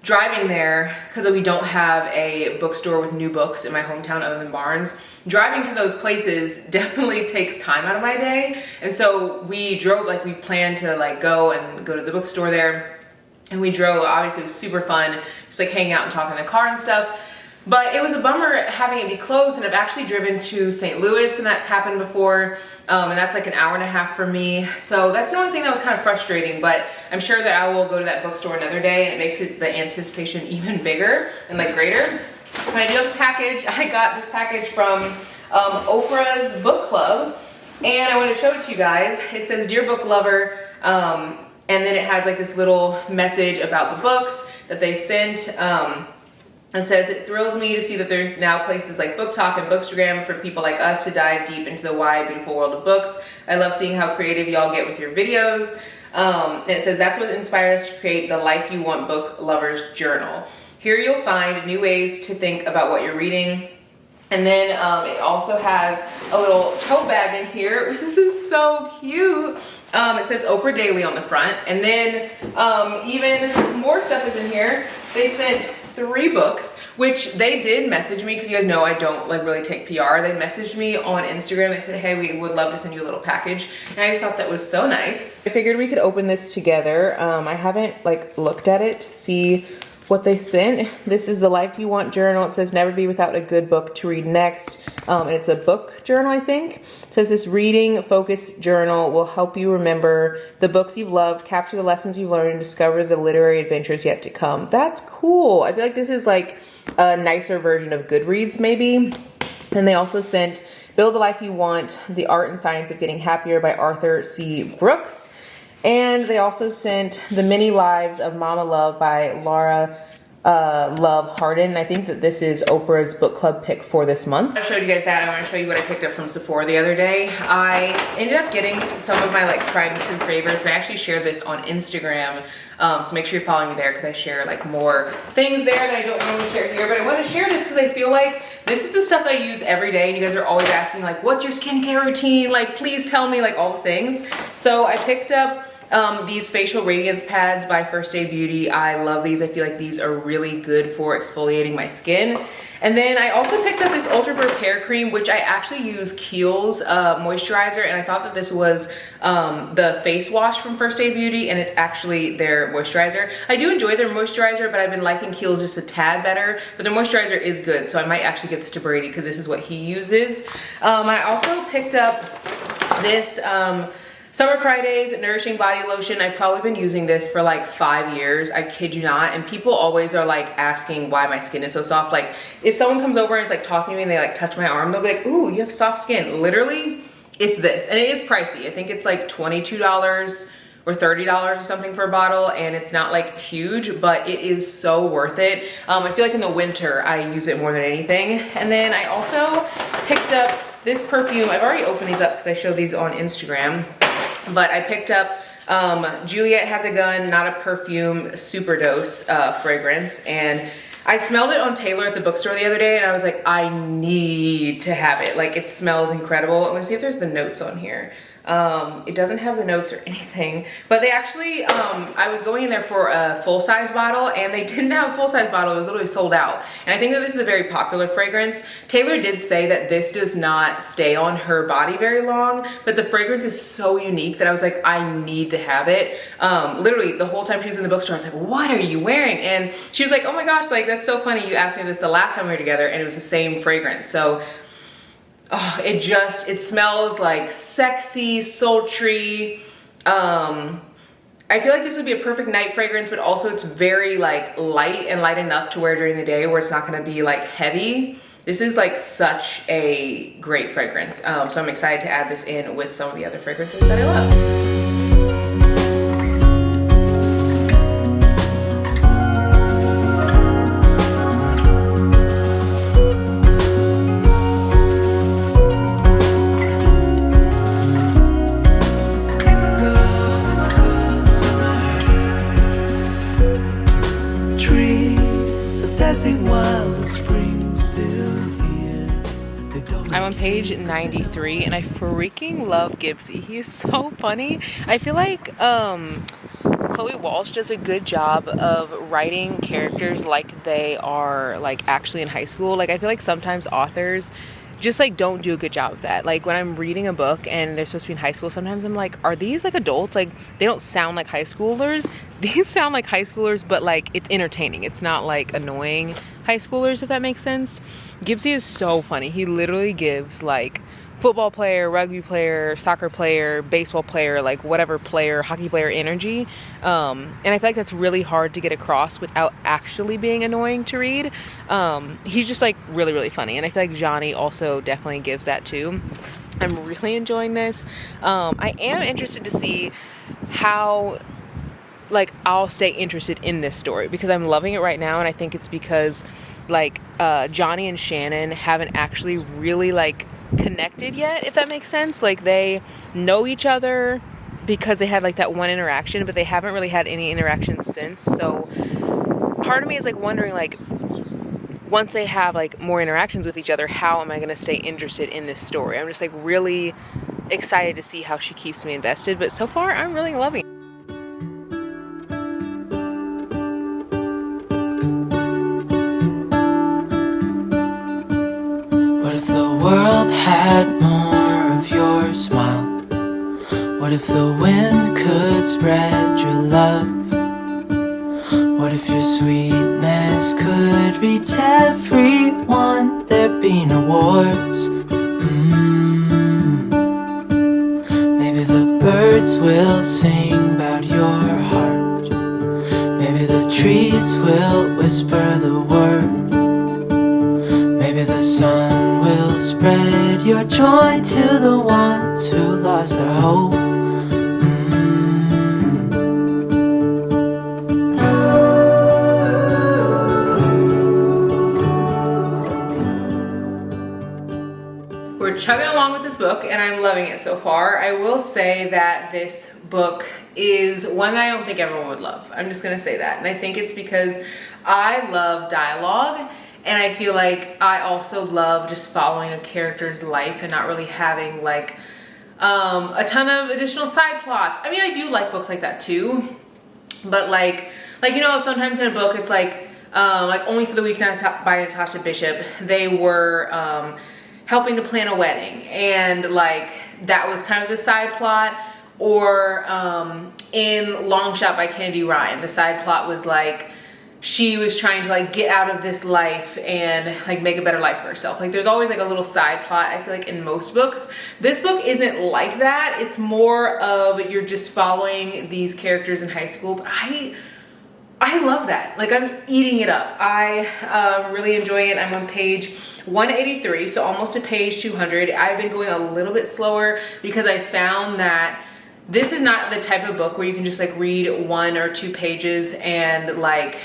S1: driving there, because we don't have a bookstore with new books in my hometown other than Barnes, driving to those places definitely takes time out of my day. And so we drove, like we planned to like go to the bookstore there, and we drove. Obviously it was super fun, just like hanging out and talking in the car and stuff. But it was a bummer having it be closed, and I've actually driven to St. Louis, and that's happened before, and that's like an hour and a half for me. So that's the only thing that was kind of frustrating, but I'm sure that I will go to that bookstore another day, and it makes the anticipation even bigger and like greater. And I do have a package. I got this package from Oprah's book club, and I want to show it to you guys. It says, "Dear Book Lover," and then it has like this little message about the books that they sent. It says, "It thrills me to see that there's now places like Book Talk and Bookstagram for people like us to dive deep into the wide, beautiful world of books. I love seeing how creative y'all get with your videos." And it says, "That's what inspired us to create the Life You Want Book Lovers Journal. Here you'll find new ways to think about what you're reading." And then it also has a little tote bag in here, which this is so cute. It says Oprah Daily on the front. And then even more stuff is in here. They sent 3 books, which they did message me, because you guys know I don't like really take PR. They messaged me on Instagram. They said, "Hey, we would love to send you a little package." And I just thought that was so nice. I figured we could open this together. I haven't like looked at it to see what they sent. This is the Life You Want journal. It says, "Never be without a good book to read next." And it's a book journal, I think. It says, "This reading focused journal will help you remember the books you've loved, capture the lessons you've learned, and discover the literary adventures yet to come." That's cool. I feel like this is like a nicer version of Goodreads maybe. And they also sent Build the Life You Want, The Art and Science of Getting Happier by Arthur C. Brooks. And they also sent The Many Lives of Mama Love by Laura Love Hardin. I think that this is Oprah's book club pick for this month. I showed you guys that. I want to show you what I picked up from Sephora the other day. I ended up getting some of my like tried and true favorites. I actually shared this on Instagram, so make sure you're following me there, because I share like more things there that I don't normally share here. But I want to share this because I feel like this is the stuff that I use every day, and you guys are always asking like, what's your skincare routine? Like, please tell me like all the things. So I picked up These facial radiance pads by First Aid Beauty, I love these. I feel like these are really good for exfoliating my skin. And then I also picked up this Ultra Repair Cream, which I actually use Kiehl's moisturizer, and I thought that this was the face wash from First Aid Beauty, and it's actually their moisturizer. I do enjoy their moisturizer, but I've been liking Kiehl's just a tad better, but their moisturizer is good, so I might actually give this to Brady because this is what he uses. I also picked up this Summer Fridays Nourishing Body Lotion. I've probably been using this for like 5 years. I kid you not. And people always are like asking why my skin is so soft. Like if someone comes over and is like talking to me and they like touch my arm, they'll be like, ooh, you have soft skin. Literally, it's this. And it is pricey. I think it's like $22 or $30 or something for a bottle, and it's not like huge, but it is so worth it. I feel like in the winter, I use it more than anything. And then I also picked up this perfume. I've already opened these up because I showed these on Instagram. But I picked up Juliet Has a Gun, Not a Perfume, Superdose fragrance. And I smelled it on Taylor at the bookstore the other day, and I was like, I need to have it. Like, it smells incredible. I'm gonna see if there's the notes on here. It doesn't have the notes or anything, but they actually, I was going in there for a full-size bottle, and they didn't have a full-size bottle. It was literally sold out. And I think that this is a very popular fragrance. Taylor did say that this does not stay on her body very long, but the fragrance is so unique that I was like, I need to have it. Literally the whole time she was in the bookstore, I was like, what are you wearing? And she was like, oh my gosh, like, that's so funny. You asked me this the last time we were together, and it was the same fragrance. So oh, it smells like sexy, sultry. I feel like this would be a perfect night fragrance, but also it's very like light and light enough to wear during the day where it's not gonna be like heavy. This is like such a great fragrance. So I'm excited to add this in with some of the other fragrances that I love. I'm on page 93 and I freaking love Gibbsy. He is so funny. I feel like Chloe Walsh does a good job of writing characters like they are like actually in high school. Like I feel like sometimes authors just like don't do a good job of that. Like when I'm reading a book and they're supposed to be in high school, sometimes I'm like, are these like adults? Like they don't sound like high schoolers. These sound like high schoolers, but like it's entertaining. It's not like annoying high schoolers, if that makes sense. Gibbsy is so funny. He literally gives like football player, rugby player, soccer player, baseball player, like whatever player, hockey player energy. And I feel like that's really hard to get across without actually being annoying to read. He's just like really, really funny. And I feel like Johnny also definitely gives that too. I'm really enjoying this. I am interested to see how like I'll stay interested in this story because I'm loving it right now. And I think it's because like Johnny and Shannon haven't actually really like connected yet, if that makes sense. Like they know each other because they had like that one interaction, but they haven't really had any interaction since. So part of me is like wondering, like once they have like more interactions with each other, how am I going to stay interested in this story? I'm just like really excited to see how she keeps me invested, but so far I'm really loving it.
S6: World had more of your smile. What if the wind could spread your love? What if your sweetness could reach everyone? There'd be no wars. Maybe the birds will sing about your heart. Maybe the trees will whisper the word. Maybe the sun will spread your joy to the ones who lost their hope.
S1: We're chugging along with this book and I'm loving it so far. I will say that this book is one that I don't think everyone would love. I'm just gonna say that. And I think it's because I love dialogue. And I feel like I also love just following a character's life and not really having like a ton of additional side plots. I mean, I do like books like that too, but like you know, sometimes in a book it's like Only for the Week by Natasha Bishop, they were helping to plan a wedding, and like that was kind of the side plot. Or in Long Shot by Kennedy Ryan, the side plot was like she was trying to like get out of this life and like make a better life for herself. Like there's always like a little side plot, I feel like, in most books. This book isn't like that. It's more of you're just following these characters in high school, but I love that. Like I'm eating it up. I really enjoy it. I'm on page 183, so almost to page 200. I've been going a little bit slower because I found that this is not the type of book where you can just like read 1 or 2 pages and like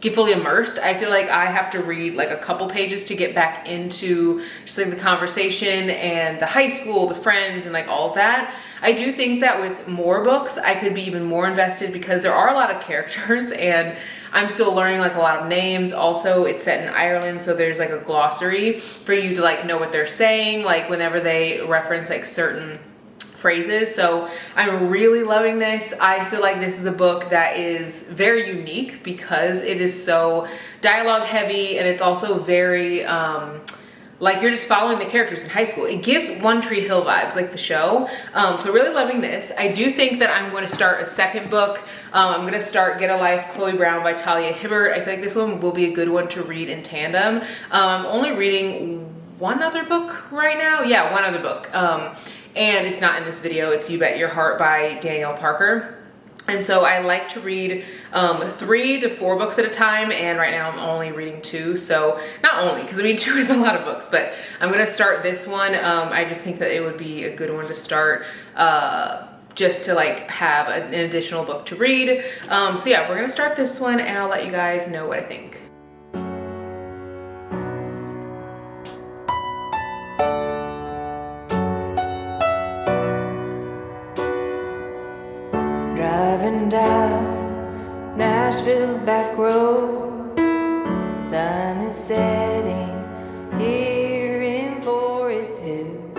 S1: get fully immersed. I feel like I have to read like a couple pages to get back into just like the conversation and the high school, the friends, and like all of that. I do think that with more books, I could be even more invested because there are a lot of characters and I'm still learning like a lot of names. Also, it's set in Ireland, so there's like a glossary for you to like know what they're saying, like whenever they reference like certain phrases. So I'm really loving this. I feel like this is a book that is very unique because it is so dialogue heavy, and it's also very like you're just following the characters in high school. It gives One Tree Hill vibes, like the show. So really loving this. I do think that I'm going to start a second book. I'm going to start Get a Life, Chloe Brown by Talia Hibbert. I feel like this one will be a good one to read in tandem. I'm only reading one other book right now. Yeah, one other book. And it's not in this video. It's You Bet Your Heart by Danielle Parker. And so I like to read 3 to 4 books at a time, and right now I'm only reading 2. So not only, because I mean 2 is a lot of books, but I'm gonna start this one. I just think that it would be a good one to start just to like have an additional book to read. So yeah, we're gonna start this one and I'll let you guys know what I think.
S7: Driving down Nashville's back roads, sun is setting here in Forest Hills.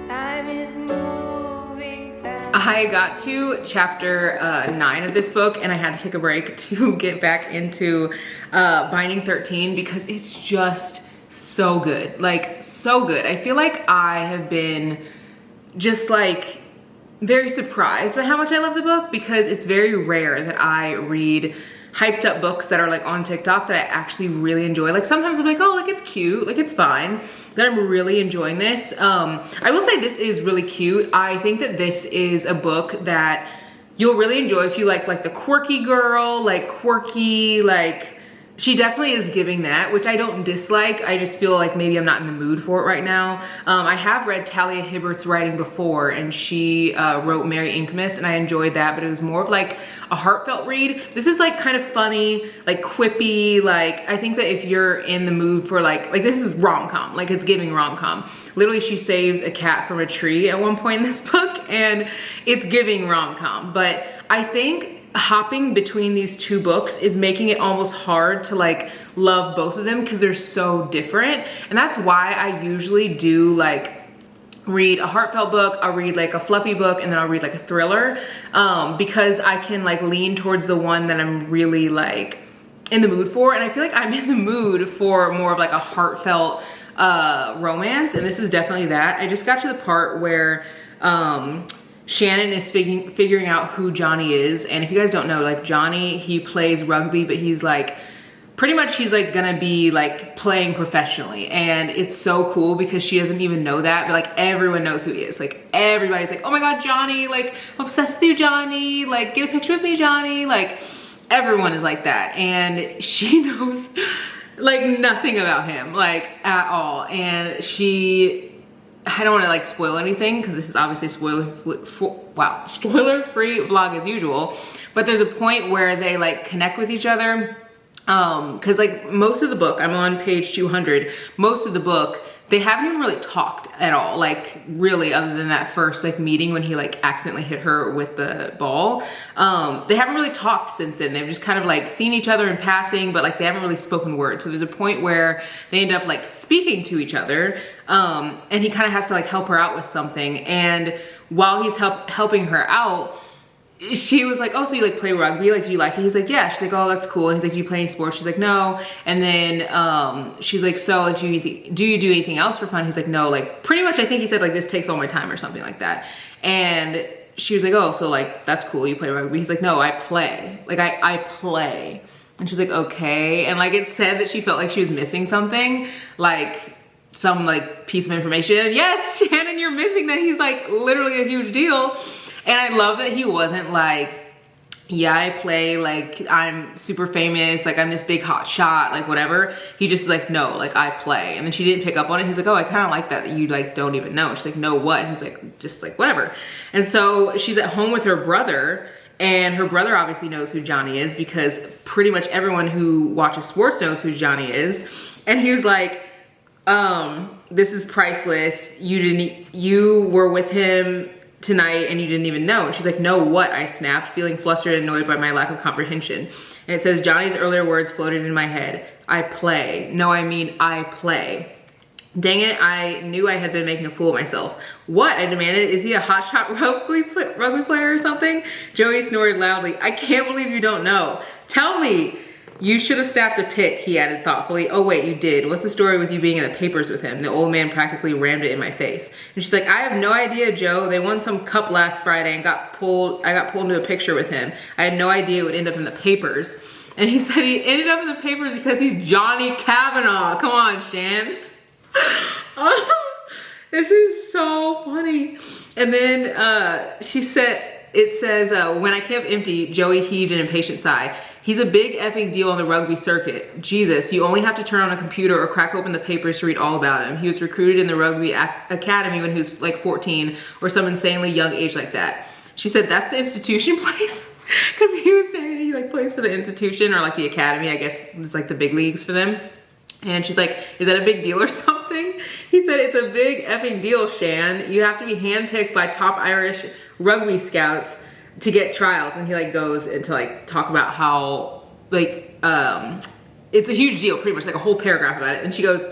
S7: Time is moving fast.
S1: I got to chapter 9 of this book and I had to take a break to get back into Binding 13 because it's just so good. Like, so good. I feel like I have been just like very surprised by how much I love the book because it's very rare that I read hyped up books that are like on TikTok that I actually really enjoy. Like sometimes I'm like, oh, like it's cute, like it's fine. Then I'm really enjoying this. I will say this is really cute. I think that this is a book that you'll really enjoy if you like the quirky girl, like quirky, like she definitely is giving that, which I don't dislike. I just feel like maybe I'm not in the mood for it right now. I have read Talia Hibbert's writing before, and she wrote Mary Inkmas, and I enjoyed that, but it was more of like a heartfelt read. This is like kind of funny, like quippy, like I think that if you're in the mood for like this is rom-com, like it's giving rom-com. Literally, she saves a cat from a tree at one point in this book, and it's giving rom-com. But I think hopping between these 2 books is making it almost hard to like love both of them because they're so different. And that's why I usually do like read a heartfelt book, I'll read like a fluffy book, and then I'll read like a thriller because I can like lean towards the one that I'm really like in the mood for. And I feel like I'm in the mood for more of like a heartfelt romance, and this is definitely that. I just got to the part where Shannon is figuring out who Johnny is. And if you guys don't know, like Johnny, he plays rugby, but he's like, pretty much he's like gonna be like playing professionally. And it's so cool because she doesn't even know that, but like everyone knows who he is. Like everybody's like, oh my God, Johnny, like I'm obsessed with you, Johnny, like get a picture with me, Johnny. Like everyone is like that. And she knows like nothing about him, like at all. And I don't want to like spoil anything because this is obviously spoiler-free vlog as usual, but there's a point where they like connect with each other because like most of the book, I'm on page 200, most of the book they haven't even really talked at all, like really, other than that first like meeting when he like accidentally hit her with the ball. They haven't really talked since then. They've just kind of like seen each other in passing, but like they haven't really spoken words. So there's a point where they end up like speaking to each other, and he kind of has to like help her out with something. And while he's helping her out, she was like, oh, so you like play rugby? Like, do you like it? He's like, yeah. She's like, oh, that's cool. And he's like, do you play any sports? She's like, no. And then she's like, so like, do you do anything else for fun? He's like, no. Like, pretty much, I think he said like, this takes all my time or something like that. And she was like, oh, so like, that's cool. You play rugby? He's like, no, I play. Like, I play. And she's like, okay. And like, it said that she felt like she was missing something, like some like piece of information. And yes, Shannon, you're missing that he's like literally a huge deal. And I love that he wasn't like, yeah, I play, like I'm super famous, like I'm this big hot shot, like whatever. He just is like, no, like I play. And then she didn't pick up on it. He's like, oh, I kind of like that you like don't even know. She's like, no, what? And he's like, just like whatever. And so she's at home with her brother, and her brother obviously knows who Johnny is because pretty much everyone who watches sports knows who Johnny is. And he was like, this is priceless. You were with him tonight and you didn't even know. And she's like, no, what? I snapped, feeling flustered and annoyed by my lack of comprehension. And it says, Johnny's earlier words floated in my head. I play. No, I mean, I play. Dang it, I knew I had been making a fool of myself. What? I demanded. Is he a hotshot rugby player or something? Joey snorted loudly. I can't believe you don't know. Tell me. You should have snapped a pic, he added thoughtfully. Oh wait, you did. What's the story with you being in the papers with him? The old man practically rammed it in my face. And she's like, I have no idea, Joe. They won some cup last Friday and I got pulled into a picture with him. I had no idea it would end up in the papers. And he said he ended up in the papers because he's Johnny Kavanaugh. Come on, Shan. This is so funny. And then she said, it says, when I kept empty, Joey heaved an impatient sigh. He's a big effing deal on the rugby circuit. Jesus, you only have to turn on a computer or crack open the papers to read all about him. He was recruited in the rugby academy when he was like 14 or some insanely young age like that. She said, that's the institution place? Because he was saying he like plays for the institution or like the academy, I guess it's like the big leagues for them. And she's like, is that a big deal or something? He said, it's a big effing deal, Shan. You have to be handpicked by top Irish rugby scouts to get trials. And he like goes into like talk about how like it's a huge deal, pretty much like a whole paragraph about it. And she goes,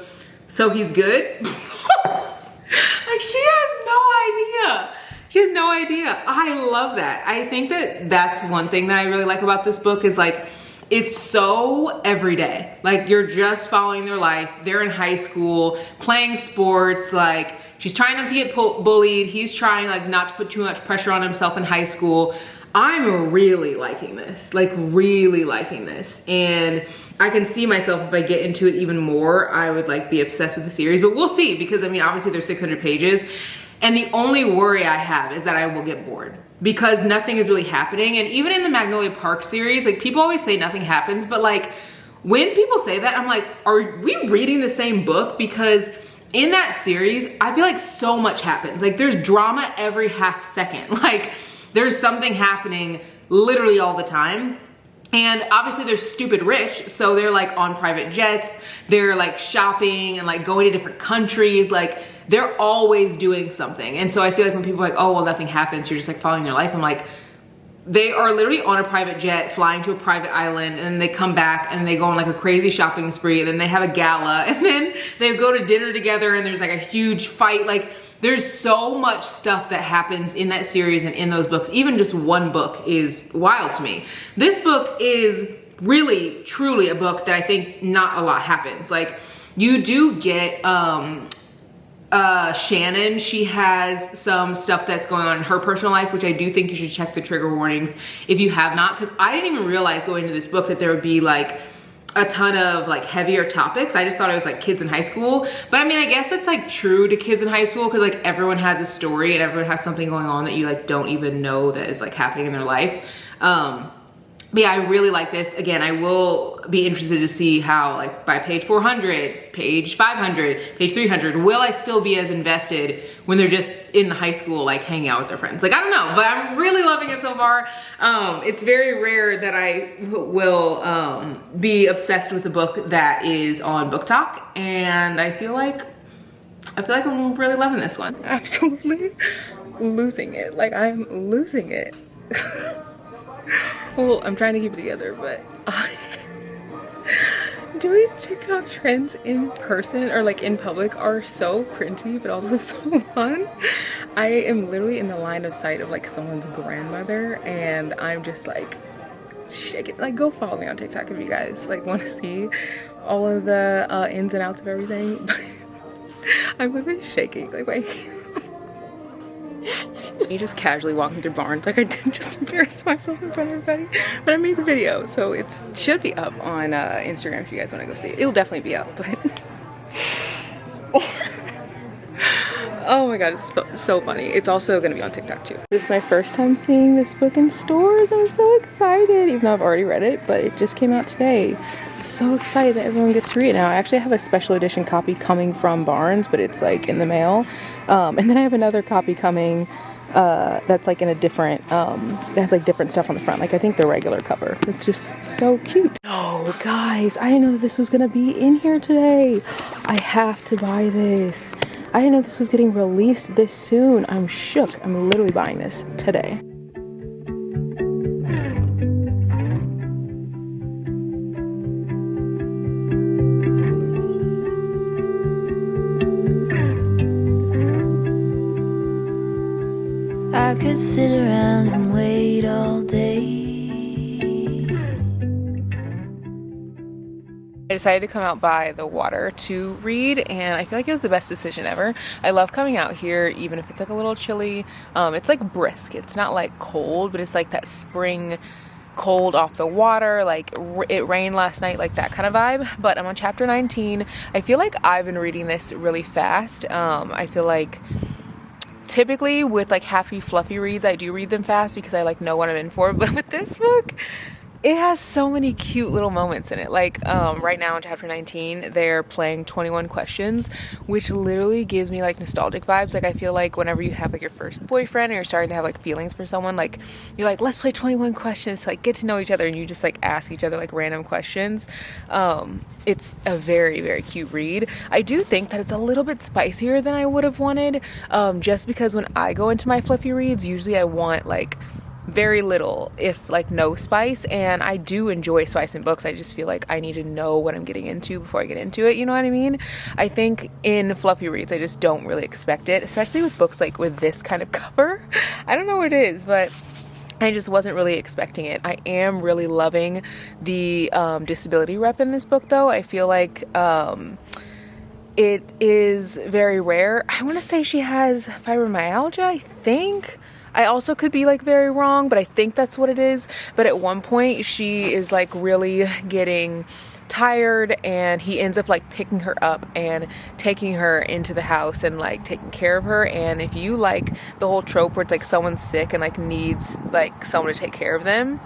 S1: so he's good? Like she has no idea. She has no idea. I love that. I think that that's one thing that I really like about this book is like, it's so everyday. Like you're just following their life. They're in high school, playing sports. Like she's trying not to get bullied. He's trying like not to put too much pressure on himself in high school. I'm really liking this, like really liking this. And I can see myself if I get into it even more, I would like be obsessed with the series, but we'll see because I mean, obviously there's 600 pages. And the only worry I have is that I will get bored because nothing is really happening. And even in the Magnolia Parks series, like people always say nothing happens, but like when people say that, I'm like, are we reading the same book? Because in that series, I feel like so much happens. Like there's drama every half second. Like there's something happening literally all the time. And obviously they're stupid rich, so they're like on private jets, they're like shopping and like going to different countries, like they're always doing something. And so I feel like when people are like, oh, well, nothing happens, you're just like following their life. I'm like, they are literally on a private jet, flying to a private island, and then they come back and they go on like a crazy shopping spree, and then they have a gala, and then they go to dinner together and there's like a huge fight. Like there's so much stuff that happens in that series and in those books. Even just one book is wild to me. This book is really, truly a book that I think not a lot happens. Like you do get, Shannon, she has some stuff that's going on in her personal life, which I do think you should check the trigger warnings if you have not, because I didn't even realize going into this book that there would be like a ton of like heavier topics. I just thought it was like kids in high school, but I mean, I guess it's like true to kids in high school because like everyone has a story and everyone has something going on that you like don't even know that is like happening in their life. But yeah, I really like this. Again, I will be interested to see how like by page 400, page 500, page 300, will I still be as invested when they're just in the high school, like hanging out with their friends? Like, I don't know, but I'm really loving it so far. It's very rare that I will be obsessed with a book that is on Book Talk. And I feel like I feel like I'm really loving this one. Absolutely losing it. Like, I'm losing it. Well, I'm trying to keep it together, but doing TikTok trends in person or like in public are so cringy, but also so fun. I am literally in the line of sight of like someone's grandmother, and I'm just like shaking. Like, go follow me on TikTok if you guys like want to see all of the ins and outs of everything. I'm literally shaking. Like, wait. Me just casually walking through Barnes, like I didn't just embarrass myself in front of everybody, but I made the video, so it should be up on Instagram if you guys want to go see it. It'll definitely be up, but oh my god, it's so funny. It's also gonna be on TikTok too. This is my first time seeing this book in stores. I'm so excited, even though I've already read it, but it just came out today. So excited that everyone gets to read it now. I actually have a special edition copy coming from Barnes, but it's like in the mail, and then I have another copy coming that's like in a different that has like different stuff on the front, like I think the regular cover. It's just so cute. Oh guys, I didn't know this was gonna be in here today. I have to buy this. I didn't know this was getting released this soon. I'm shook. I'm literally buying this today.
S2: I could sit around and wait all day.
S1: I decided to come out by the water to read, and I feel like it was the best decision ever. I love coming out here even if it's like a little chilly. It's like brisk. It's not like cold, but it's like that spring cold off the water, like it rained last night, like that kind of vibe. But I'm on chapter 19. I feel like I've been reading this really fast. I feel like typically with like happy fluffy reads, I do read them fast because I like know what I'm in for, but with this book, it has so many cute little moments in it. Like right now in chapter 19, they're playing 21 questions, which literally gives me like nostalgic vibes. Like I feel like whenever you have like your first boyfriend or you're starting to have like feelings for someone, like you're like, let's play 21 questions to like get to know each other, and you just like ask each other like random questions. It's a very, very cute read. I do think that it's a little bit spicier than I would have wanted, just because when I go into my fluffy reads, usually I want like very little, if like no spice, and I do enjoy spice in books. I just feel like I need to know what I'm getting into before I get into it, you know what I mean? I think in fluffy reads I just don't really expect it, especially with books like with this kind of cover. I don't know what it is, but I just wasn't really expecting it. I am really loving the disability rep in this book though. I feel like it is very rare. I want to say she has fibromyalgia, I think. I also could be like very wrong, but I think that's what it is. But at one point she is like really getting tired, and he ends up like picking her up and taking her into the house and like taking care of her. And if you like the whole trope where it's like someone's sick and like needs like someone to take care of them,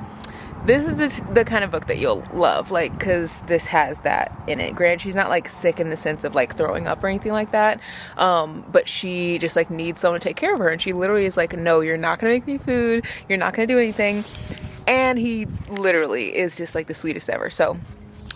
S1: this is the kind of book that you'll love, like, because this has that in it. Granted, she's not like sick in the sense of like throwing up or anything like that, but she just like needs someone to take care of her, and she literally is like, no, you're not gonna make me food, you're not gonna do anything. And he literally is just like the sweetest ever. So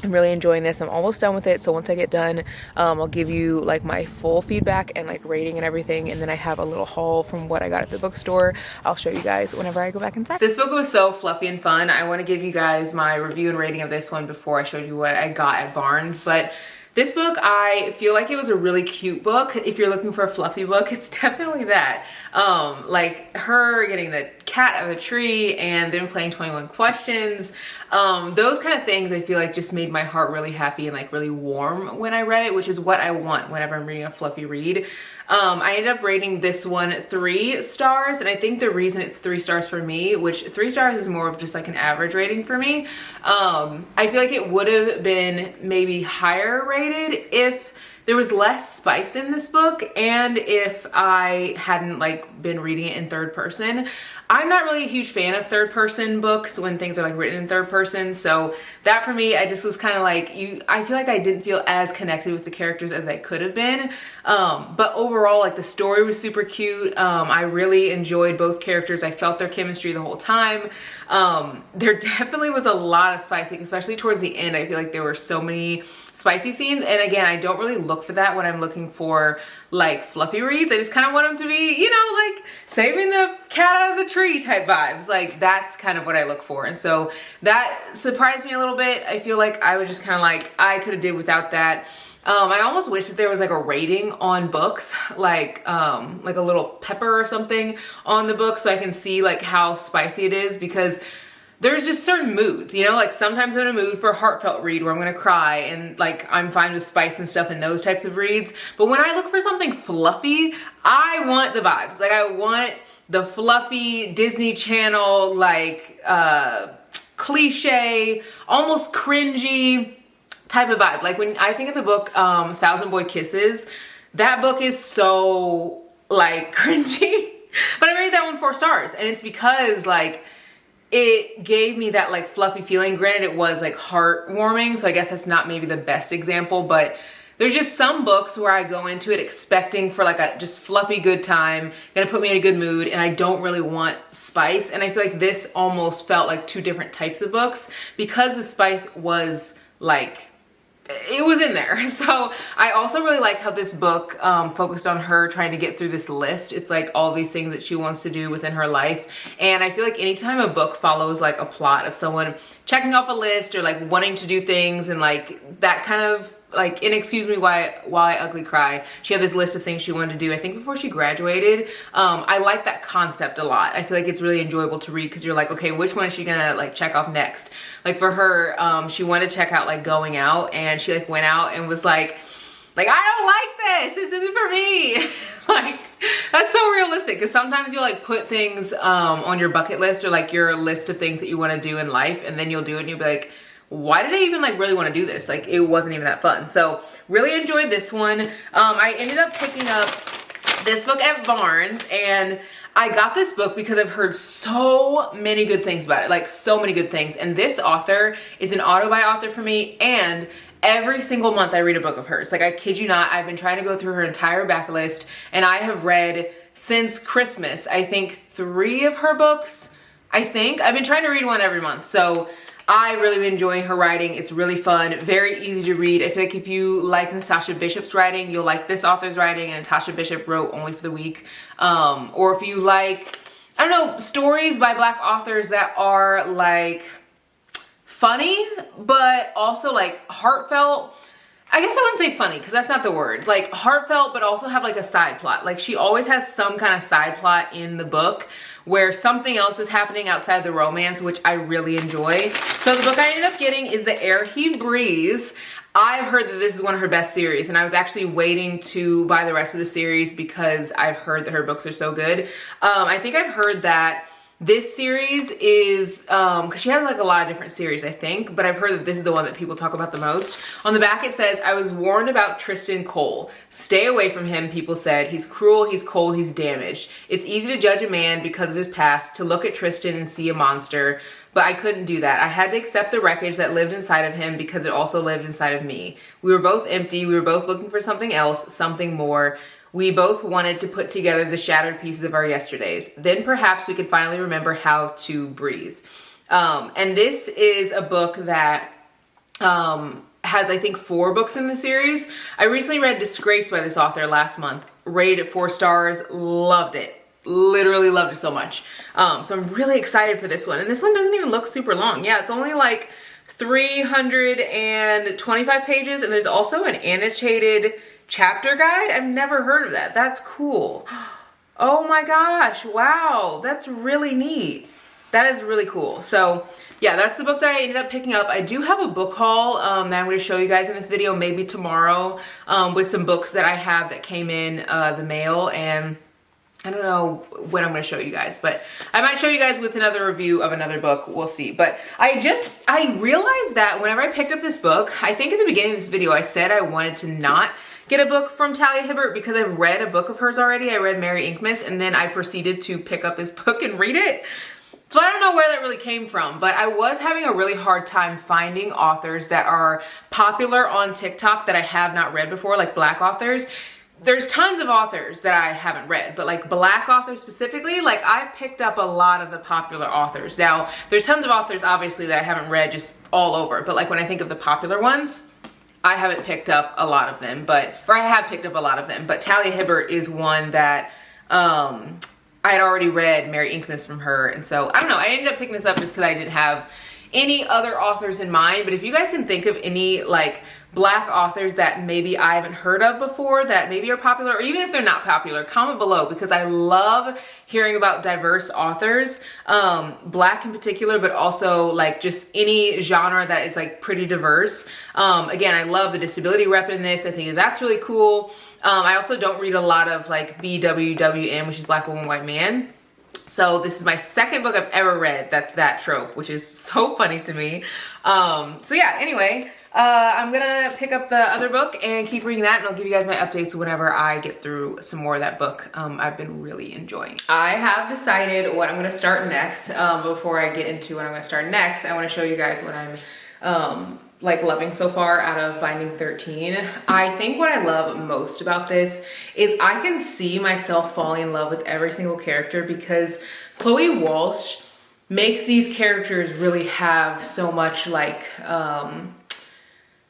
S1: I'm really enjoying this. I'm almost done with it, so once I get done, I'll give you like my full feedback and like rating and everything, and then I have a little haul from what I got at the bookstore. I'll show you guys whenever I go back inside. This book was so fluffy and fun. I want to give you guys my review and rating of this one before I showed you what I got at Barnes, but this book, I feel like it was a really cute book. If you're looking for a fluffy book, it's definitely that. Like her getting the cat out of the tree and then playing 21 questions. Those kind of things I feel like just made my heart really happy and like really warm when I read it, which is what I want whenever I'm reading a fluffy read. I ended up rating this one 3 stars, and I think the reason it's 3 stars for me, which 3 stars is more of just like an average rating for me, I feel like it would have been maybe higher rated if there was less spice in this book and if I hadn't like been reading it in third person. I'm not really a huge fan of third person books when things are like written in third person, so that for me, I just was kind of like, I feel like I didn't feel as connected with the characters as I could have been, but overall like the story was super cute. I really enjoyed both characters. I felt their chemistry the whole time. There definitely was a lot of spice, like especially towards the end. I feel like there were so many spicy scenes, and again, I don't really look look for that when I'm looking for like fluffy reads. I just kind of want them to be, you know, like saving the cat out of the tree type vibes. Like that's kind of what I look for. And so that surprised me a little bit. I feel like I was just kind of like, I could have did without that. I almost wish that there was like a rating on books, like a little pepper or something on the book so I can see like how spicy it is, because there's just certain moods, you know, like sometimes I'm in a mood for a heartfelt read where I'm gonna cry and like I'm fine with spice and stuff in those types of reads. But when I look for something fluffy, I want the vibes. Like I want the fluffy Disney Channel, like cliche, almost cringy type of vibe. Like when I think of the book Thousand Boy Kisses, that book is so like cringy, but I rated that one 4 stars, and it's because like it gave me that like fluffy feeling. Granted, it was like heartwarming, so I guess that's not maybe the best example, but there's just some books where I go into it expecting for like a just fluffy good time, gonna put me in a good mood, and I don't really want spice. And I feel like this almost felt like 2 different types of books because the spice was like, it was in there. So I also really like how this book focused on her trying to get through this list. It's like all these things that she wants to do within her life. And I feel like anytime a book follows like a plot of someone checking off a list or like wanting to do things and like that kind of like in Excuse Me Why I Ugly Cry, she had this list of things she wanted to do, I think before she graduated. I like that concept a lot. I feel like it's really enjoyable to read because you're like, okay, which one is she gonna like check off next? Like for her, she wanted to check out like going out, and she like went out and was like I don't like this isn't for me. Like that's so realistic, because sometimes you'll like put things on your bucket list or like your list of things that you want to do in life, and then you'll do it and you'll be like, why did I even like really want to do this? Like it wasn't even that fun. So really enjoyed this one. I ended up picking up this book at Barnes, and I got this book because I've heard so many good things about it, like so many good things. And this author is an auto-buy author for me, and every single month I read a book of hers. Like I kid you not, I've been trying to go through her entire backlist, and I have read since Christmas, I think 3 of her books. I've been trying to read one every month. So I really been enjoying her writing. It's really fun, very easy to read. I feel like if you like Natasha Bishop's writing, you'll like this author's writing, and Natasha Bishop wrote Only for the Weak. Or if you like, I don't know, stories by Black authors that are like funny, but also like heartfelt. I guess I wouldn't say funny because that's not the word. Like heartfelt, but also have like a side plot. Like she always has some kind of side plot in the book where something else is happening outside the romance, which I really enjoy. So the book I ended up getting is The Air He Breathes. I've heard that this is one of her best series, and I was actually waiting to buy the rest of the series because I've heard that her books are so good. I think I've heard that this series is, because she has like a lot of different series, I think, but I've heard that this is the one that people talk about the most. On the back it says, I was warned about Tristan Cole. Stay away from him, people said. He's cruel, he's cold, he's damaged. It's easy to judge a man because of his past, to look at Tristan and see a monster, but I couldn't do that. I had to accept the wreckage that lived inside of him because it also lived inside of me. We were both empty, we were both looking for something else, something more. We both wanted to put together the shattered pieces of our yesterdays. Then perhaps we could finally remember how to breathe. And this is a book that has, I think, 4 books in the series. I recently read Disgraced by this author last month. Rated it 4 stars. Loved it. Literally loved it so much. So I'm really excited for this one. And this one doesn't even look super long. Yeah, it's only like 325 pages. And there's also an annotated chapter guide. I've never heard of that. That's cool. Oh my gosh. Wow. That's really neat. That is really cool. So yeah, that's the book that I ended up picking up. I do have a book haul that I'm going to show you guys in this video, maybe tomorrow, with some books that I have that came in the mail, and I don't know when I'm going to show you guys, but I might show you guys with another review of another book. We'll see. But I realized that whenever I picked up this book, I think at the beginning of this video, I said I wanted to not get a book from Talia Hibbert because I've read a book of hers already. I read Mary Inkmas, and then I proceeded to pick up this book and read it. So I don't know where that really came from, but I was having a really hard time finding authors that are popular on TikTok that I have not read before, like Black authors. There's tons of authors that I haven't read, but like Black authors specifically, like I've picked up a lot of the popular authors. Now, there's tons of authors obviously that I haven't read just all over, but like when I think of the popular ones, I haven't picked up a lot of them, or I have picked up a lot of them, but Talia Hibbert is one that I had already read Mary Inkmas from her, and so I don't know, I ended up picking this up just because I didn't have any other authors in mind. But if you guys can think of any like Black authors that maybe I haven't heard of before that maybe are popular, or even if they're not popular, comment below, because I love hearing about diverse authors, Black in particular, but also like just any genre that is like pretty diverse. Again, I love the disability rep in this. I think that's really cool. I also don't read a lot of like BWWM, which is Black Woman, White Man. So this is my second book I've ever read that's that trope, which is so funny to me. So yeah, anyway, I'm gonna pick up the other book and keep reading that, and I'll give you guys my updates whenever I get through some more of that book. I've been really enjoying. I have decided what I'm gonna start next. Before I get into what I'm gonna start next, I wanna show you guys what I'm like loving so far out of Binding 13. I think what I love most about this is I can see myself falling in love with every single character, because Chloe Walsh makes these characters really have so much like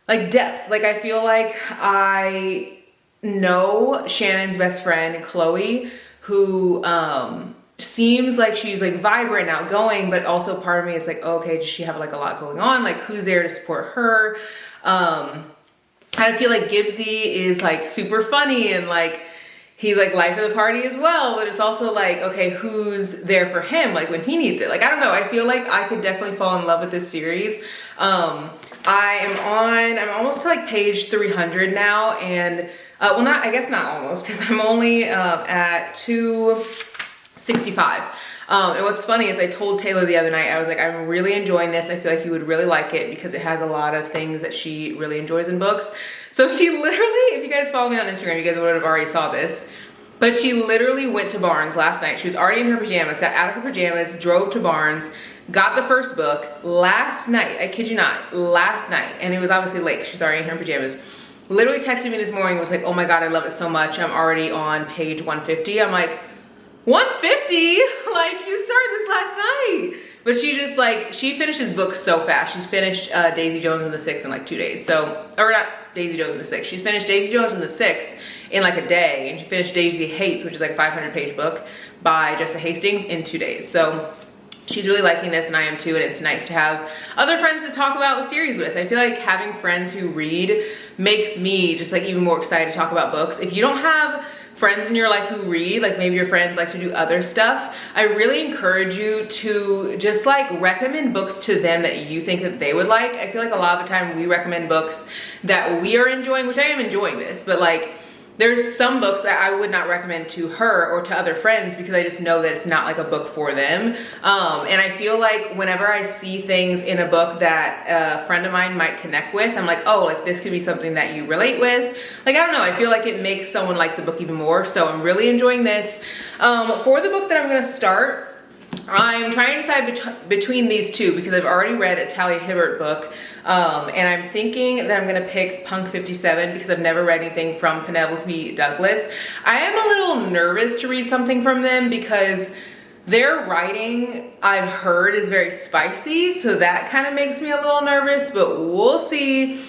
S1: depth. Like I feel like I know Shannon's best friend, Chloe, who seems like she's like vibrant and outgoing, but also part of me is like, oh, okay, does she have like a lot going on? Like who's there to support her? I feel like Gibbsy is like super funny and like he's like life of the party as well, but it's also like, okay, who's there for him like when he needs it? Like, I don't know, I feel like I could definitely fall in love with this series. I'm almost to like page 300 now, and well, not, I guess not almost, because I'm only at 265. And what's funny is I told Taylor the other night, I was like, I'm really enjoying this. I feel like you would really like it because it has a lot of things that she really enjoys in books. So she literally, if you guys follow me on Instagram, you guys would have already saw this, but she literally went to Barnes last night. She was already in her pajamas, got out of her pajamas, drove to Barnes, got the first book last night. I kid you not, last night. And it was obviously late. She was already in her pajamas. Literally texted me this morning, was like, oh my God, I love it so much. I'm already on page 150. I'm like, 150? Like, you started this last night. But she just like, she finishes books so fast. She's finished Daisy Jones and the Six in like 2 days. So, or not Daisy Jones and the Six. She's finished Daisy Jones and the Six in like a day. And she finished Daisy Hates, which is like a 500-page book by Jessica Hastings, in 2 days. So she's really liking this, and I am too, and it's nice to have other friends to talk about the series with. I feel like having friends who read makes me just like even more excited to talk about books. If you don't have friends in your life who read, like maybe your friends like to do other stuff, I really encourage you to just like recommend books to them that you think that they would like. I feel like a lot of the time we recommend books that we are enjoying, which I am enjoying this, but like there's some books that I would not recommend to her or to other friends because I just know that it's not like a book for them. And I feel like whenever I see things in a book that a friend of mine might connect with, I'm like, oh, like this could be something that you relate with. Like, I don't know, I feel like it makes someone like the book even more. So I'm really enjoying this. For the book that I'm gonna start, I'm trying to decide between these two because I've already read a Talia Hibbert book, and I'm thinking that I'm gonna pick Punk 57 because I've never read anything from Penelope Douglas. I am a little nervous to read something from them because their writing, I've heard, is very spicy, so that kind of makes me a little nervous, but we'll see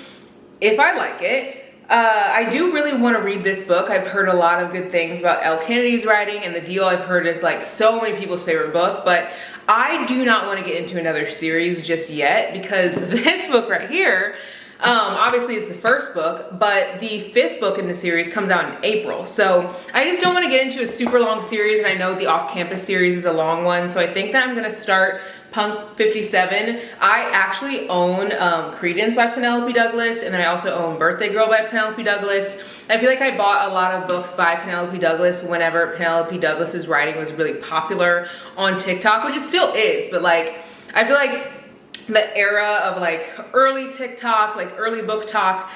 S1: if I like it. I do really want to read this book. I've heard a lot of good things about Elle Kennedy's writing, and The Deal I've heard is like so many people's favorite book, but I do not want to get into another series just yet because this book right here, obviously is the first book, but the 5th book in the series comes out in April. So I just don't want to get into a super long series, and I know the Off-Campus series is a long one, so I think that I'm going to start Punk 57. I actually own Credence by Penelope Douglas, and then I also own Birthday Girl by Penelope Douglas. I feel like I bought a lot of books by Penelope Douglas whenever Penelope Douglas's writing was really popular on TikTok, which it still is, but like, I feel like the era of like early TikTok, like early book talk,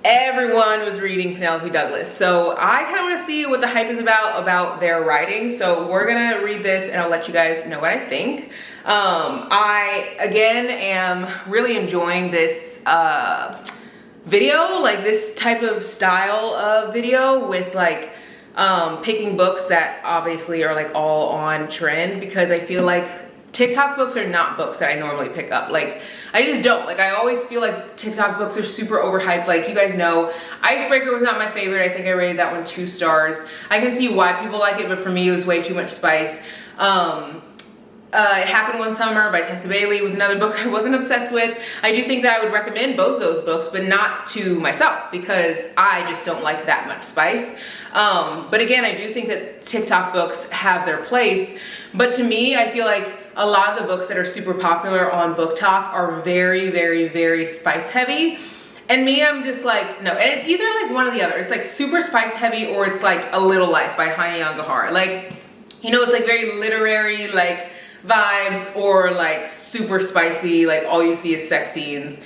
S1: everyone was reading Penelope Douglas. So I kind of want to see what the hype is about their writing. So we're gonna read this and I'll let you guys know what I think. I, again, am really enjoying this video, like this type of style of video with like picking books that obviously are like all on trend, because I feel like TikTok books are not books that I normally pick up. Like, I just don't. Like, I always feel like TikTok books are super overhyped. Like, you guys know, Icebreaker was not my favorite. I think I rated that one 2 stars. I can see why people like it, but for me, it was way too much spice. It Happened One Summer by Tessa Bailey was another book I wasn't obsessed with. I do think that I would recommend both those books, but not to myself because I just don't like that much spice. But again, I do think that TikTok books have their place. But to me, I feel like a lot of the books that are super popular on Book Talk are very, very, very spice heavy. And me, I'm just like, no. And it's either like one or the other. It's like super spice heavy or it's like A Little Life by Hani Yangahar. Like, you know, it's like very literary, like vibes, or like super spicy, like all you see is sex scenes.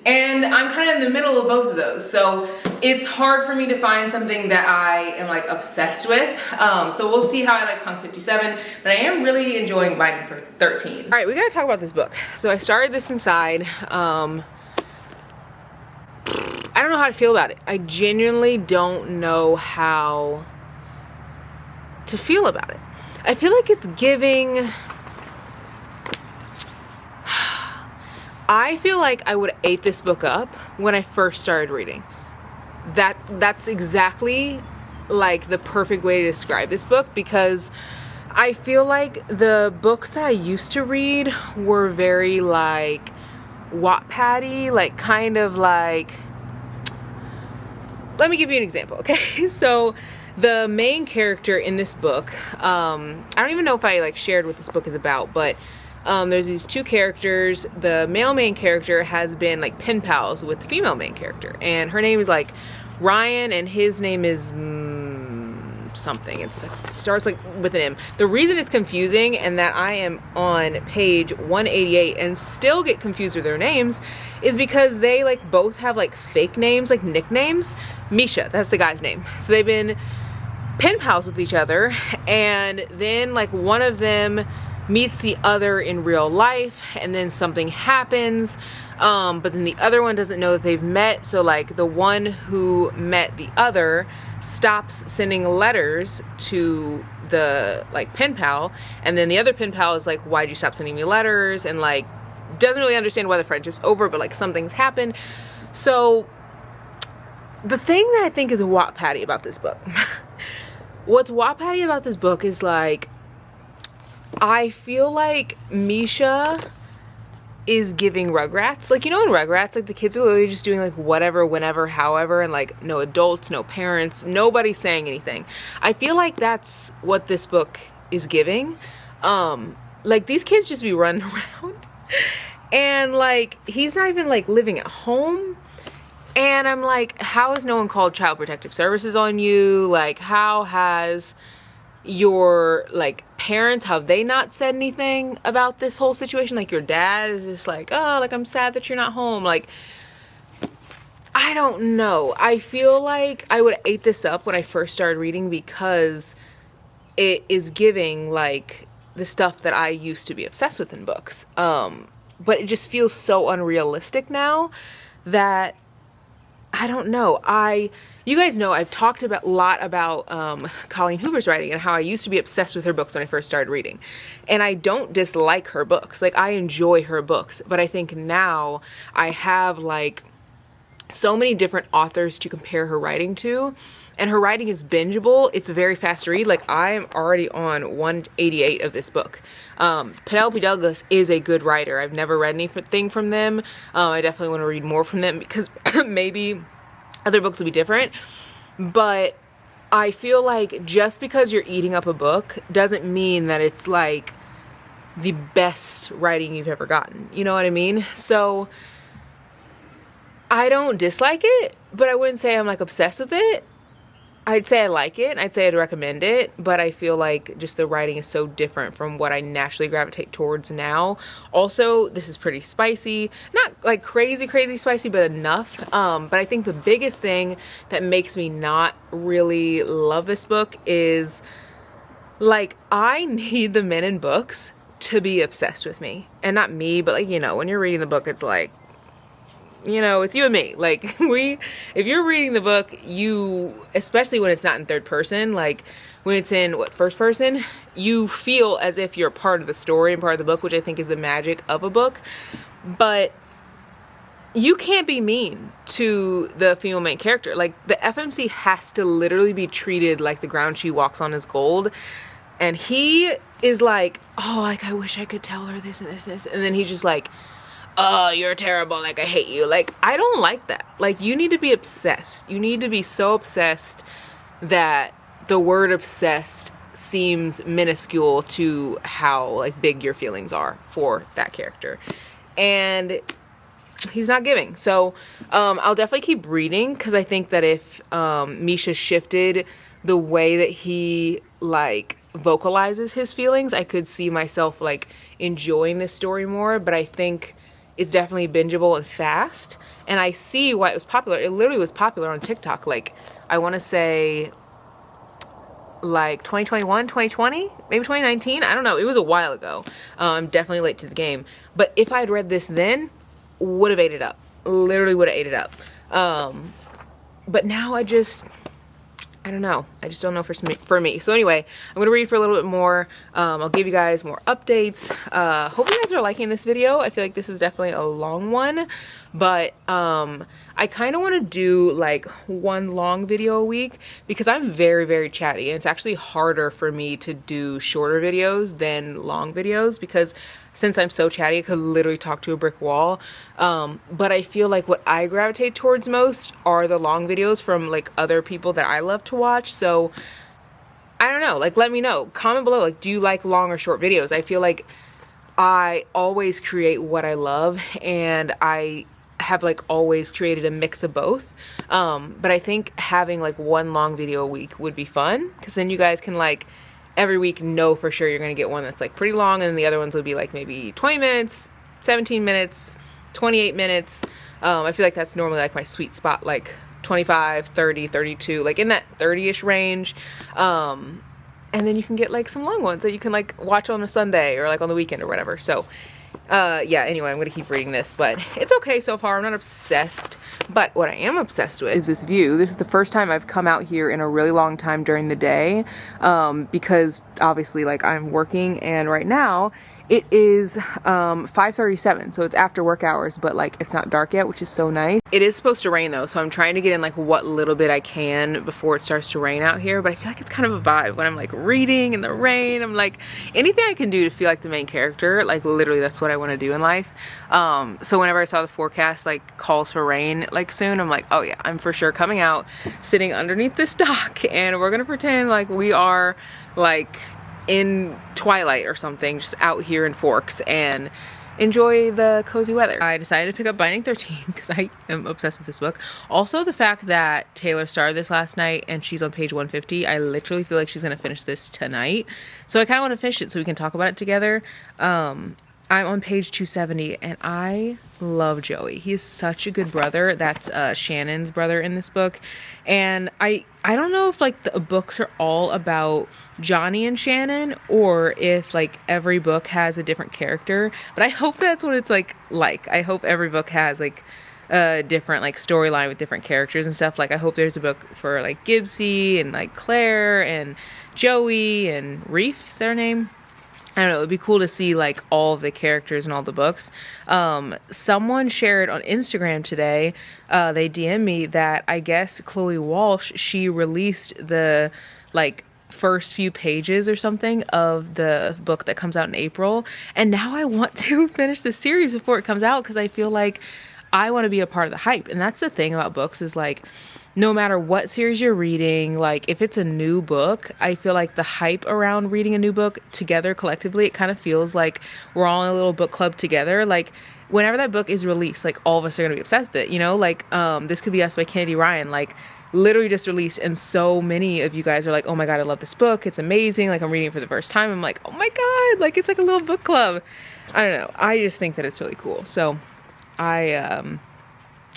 S1: And I'm kind of in the middle of both of those. So it's hard for me to find something that I am like obsessed with. So we'll see how I like Punk 57, but I am really enjoying Biden for 13. All right, we gotta talk about this book. So I started this inside. I don't know how to feel about it. I genuinely don't know how to feel about it. I feel like it's giving... I feel like I would have ate this book up when I first started reading. That's exactly like the perfect way to describe this book, because I feel like the books that I used to read were very like Wattpad-y, like kind of like... Let me give you an example, okay? So the main character in this book, I don't even know if I like shared what this book is about, but there's these 2 characters. The male main character has been like pen pals with the female main character, and her name is like Ryan and his name is something. It starts like with an M. The reason it's confusing and that I am on page 188 and still get confused with their names is because they like both have like fake names, like nicknames. Misha, that's the guy's name. So they've been pen pals with each other, and then like one of them meets the other in real life, and then something happens, but then the other one doesn't know that they've met. So like the one who met the other stops sending letters to the like pen pal, and then the other pen pal is like, why'd you stop sending me letters? And like doesn't really understand why the friendship's over, but like something's happened. So the thing that I think is Wattpad-y about this book what's Wattpad-y about this book is like, I feel like Misha is giving Rugrats. Like, you know, in Rugrats, like the kids are literally just doing like whatever, whenever, however, and like no adults, no parents, nobody saying anything. I feel like that's what this book is giving. Like these kids just be running around, and like he's not even like living at home. And I'm like, how has no one called Child Protective Services on you? Like, how has your like parents, have they not said anything about this whole situation? Like your dad is just like, oh, like I'm sad that you're not home. Like, I don't know. I feel like I would have ate this up when I first started reading because it is giving like the stuff that I used to be obsessed with in books. But it just feels so unrealistic now that I don't know. You guys know I've talked a lot about Colleen Hoover's writing and how I used to be obsessed with her books when I first started reading. And I don't dislike her books. Like, I enjoy her books. But I think now I have, like, so many different authors to compare her writing to. And her writing is bingeable. It's a very fast read. Like, I am already on 188 of this book. Penelope Douglas is a good writer. I've never read anything from them. I definitely want to read more from them because maybe other books will be different. But I feel like just because you're eating up a book doesn't mean that it's like the best writing you've ever gotten. You know what I mean? So I don't dislike it, but I wouldn't say I'm like obsessed with it. I'd say I like it, and I'd say I'd recommend it, but I feel like just the writing is so different from what I naturally gravitate towards now. Also, this is pretty spicy. Not like crazy spicy, but enough. But I think the biggest thing that makes me not really love this book is, like, I need the men in books to be obsessed with me. And not me, but like, you know, when you're reading the book, it's like, you know, it's you and me. Like, if you're reading the book, you, especially when it's not in third person, like when it's in first person, you feel as if you're part of the story and part of the book, which I think is the magic of a book. But you can't be mean to the female main character. Like, the FMC has to literally be treated like the ground she walks on is gold. And he is like, oh, like, I wish I could tell her this and this and this. And then he's just like, oh, you're terrible. Like, I hate you. Like, I don't like that. Like, you need to be obsessed. You need to be so obsessed that the word obsessed seems minuscule to how, like, big your feelings are for that character. And he's not giving. So I'll definitely keep reading, because I think that if Misha shifted the way that he like vocalizes his feelings, I could see myself like enjoying this story more. But I think it's definitely bingeable and fast, and I see why it was popular. It literally was popular on TikTok, like I want to say like 2021, 2020, maybe 2019, I don't know, it was a while ago. I'm definitely late to the game, but if I had read this then, would have ate it up. Literally would have ate it up. But now I don't know. I just don't know for me. So anyway, I'm going to read for a little bit more. I'll give you guys more updates. Hope you guys are liking this video. I feel like this is definitely a long one, but I kind of want to do like one long video a week, because I'm very, very chatty, and it's actually harder for me to do shorter videos than long videos, because since I'm so chatty, I could literally talk to a brick wall. But I feel like what I gravitate towards most are the long videos from like other people that I love to watch. So I don't know, like, let me know, comment below, like, do you like long or short videos? I feel like I always create what I love, and I have like always created a mix of both. But I think having like one long video a week would be fun, because then you guys can like every week know for sure you're gonna get one that's like pretty long, and the other ones would be like maybe 20 minutes, 17 minutes, 28 minutes. I feel like that's normally like my sweet spot, like 25, 30, 32, like in that 30-ish range. And then you can get like some long ones that you can like watch on a Sunday or like on the weekend or whatever. So yeah, anyway, I'm gonna keep reading this, but it's okay so far. I'm not obsessed, but what I am obsessed with is this view. This is the first time I've come out here in a really long time during the day, because obviously like I'm working, and right now it is 5:37, so it's after work hours, but like it's not dark yet, which is so nice. It is supposed to rain though, so I'm trying to get in like what little bit I can before it starts to rain out here. But I feel like it's kind of a vibe when I'm like reading in the rain. I'm like, anything I can do to feel like the main character, like literally that's what I want to do in life. So whenever I saw the forecast like calls for rain like soon, I'm like, oh yeah, I'm for sure coming out, sitting underneath this dock, and we're gonna pretend like we are like in Twilight or something, just out here in Forks, and enjoy the cozy weather. I decided to pick up Binding 13 because I am obsessed with this book. Also, the fact that Taylor started this last night and she's on page 150, I literally feel like she's gonna finish this tonight. So I kind of want to finish it so we can talk about it together. I'm on page 270, and I love Joey. He is such a good brother. That's Shannon's brother in this book. And I don't know if like the books are all about Johnny and Shannon, or if like every book has a different character, but I hope that's what it's like. I hope every book has like a different like storyline with different characters and stuff. Like I hope there's a book for like Gibbsy and like Claire and Joey and Reef, is that her name? I don't know, it'd be cool to see like all of the characters in all the books. Someone shared on Instagram today, they DM'd me that I guess Chloe Walsh, she released the like first few pages or something of the book that comes out in April. And now I want to finish the series before it comes out, because I feel like I want to be a part of the hype. And that's the thing about books, is like, no matter what series you're reading, like if it's a new book, I feel like the hype around reading a new book together collectively, it kind of feels like we're all in a little book club together. Like whenever that book is released, like all of us are gonna be obsessed with it, you know? Like This Could Be Us by Kennedy Ryan, like literally just released, and so many of you guys are like, oh my god, I love this book, it's amazing, like I'm reading it for the first time. I'm like, oh my god, like it's like a little book club. I don't know, I just think that it's really cool. So I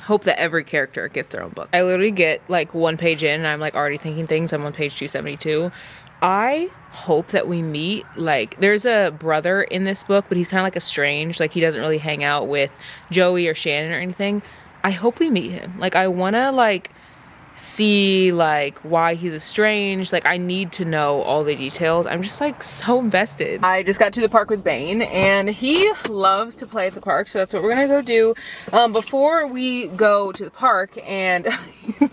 S1: hope that every character gets their own book. I literally get like one page in and I'm like already thinking things. I'm on page 272. I hope that we meet, like there's a brother in this book, but he's kind of like estranged, like he doesn't really hang out with Joey or Shannon or anything. I hope we meet him. Like, I wanna like see like why he's estranged. Like, I need to know all the details. I'm just like so invested. I just got to the park with Bane and he loves to play at the park, so that's what we're gonna go do. Before we go to the park, and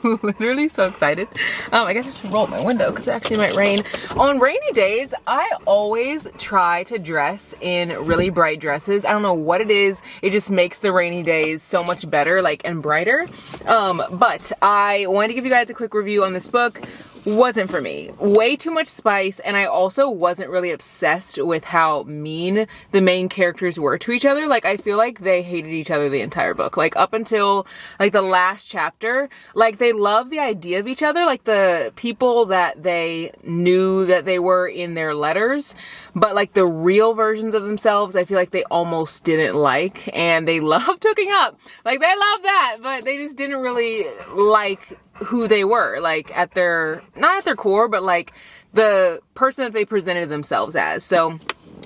S1: literally so excited. I guess I should roll my window because it actually might rain. On rainy days, I always try to dress in really bright dresses. I don't know what it is. It just makes the rainy days so much better, like, and brighter. But I wanted to give you guys a quick review on this book. Wasn't for me. Way too much spice, and I also wasn't really obsessed with how mean the main characters were to each other. Like, I feel like they hated each other the entire book. Like, up until like the last chapter, like, they love the idea of each other, like the people that they knew that they were in their letters, but like the real versions of themselves, I feel like they almost didn't like, and they loved hooking up. Like, they love that, but they just didn't really like who they were, like, at their, not at their core, but like the person that they presented themselves as. So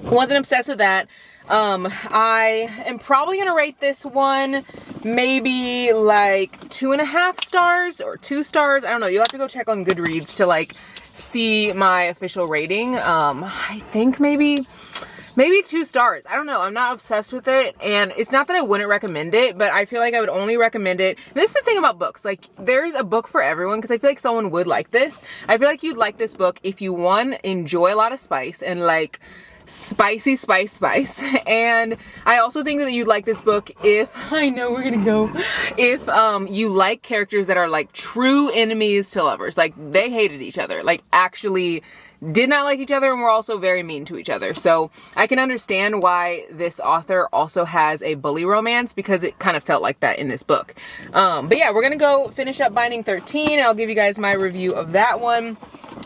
S1: wasn't obsessed with that. I am probably gonna rate this one maybe like 2.5 stars or 2 stars. I don't know. You'll have to go check on Goodreads to like see my official rating. I think maybe 2 stars. I don't know. I'm not obsessed with it. And it's not that I wouldn't recommend it, but I feel like I would only recommend it. And this is the thing about books. Like, there's a book for everyone, because I feel like someone would like this. I feel like you'd like this book if you, one, enjoy a lot of spice and like spicy spice. And I also think that you'd like this book if, I know we're gonna go, if you like characters that are like true enemies to lovers. Like, they hated each other. Like, actually did not like each other, and were also very mean to each other. So I can understand why this author also has a bully romance, because it kind of felt like that in this book. But yeah, we're gonna go finish up Binding 13. I'll give you guys my review of that one.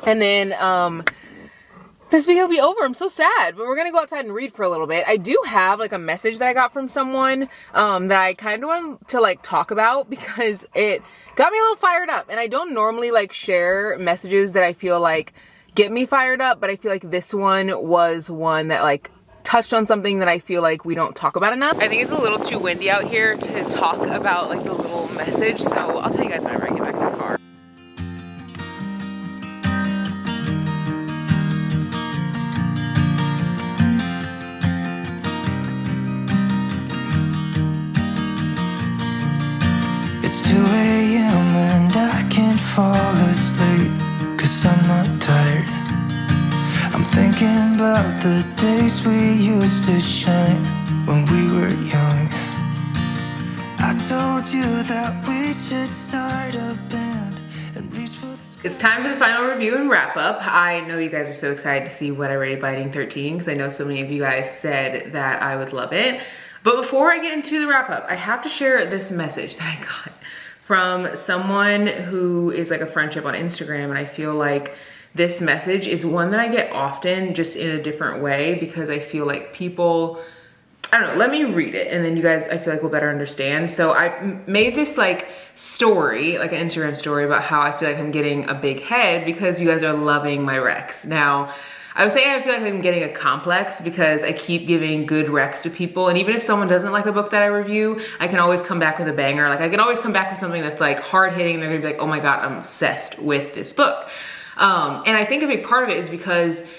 S1: And then this video will be over. I'm so sad, but we're gonna go outside and read for a little bit. I do have like a message that I got from someone that I kind of want to like talk about, because it got me a little fired up. And I don't normally like share messages that I feel like get me fired up, but I feel like this one was one that like touched on something that I feel like we don't talk about enough. I think it's a little too windy out here to talk about like the little message, so I'll tell you guys whenever I get back in the car.
S3: It's 2 a.m. and I can't fall asleep, 'cause I'm not tired. I'm thinking about the days we used to shine when we were young. I told you that we should start a band and reach for the sky.
S1: It's time for the final review and wrap up. I know you guys are so excited to see what I rated Binding 13, because I know so many of you guys said that I would love it. But before I get into the wrap up, I have to share this message that I got from someone who is like a friendship on Instagram, and I feel like this message is one that I get often, just in a different way, because I feel like people, I don't know, let me read it and then you guys, I feel like, will better understand. So I made this like story, like an Instagram story, about how I feel like I'm getting a big head because you guys are loving my recs. Now, I would say I feel like I'm getting a complex because I keep giving good recs to people, and even if someone doesn't like a book that I review, I can always come back with a banger. Like, I can always come back with something that's like hard hitting, and they're gonna be like, oh my God, I'm obsessed with this book. And I think a big part of it is because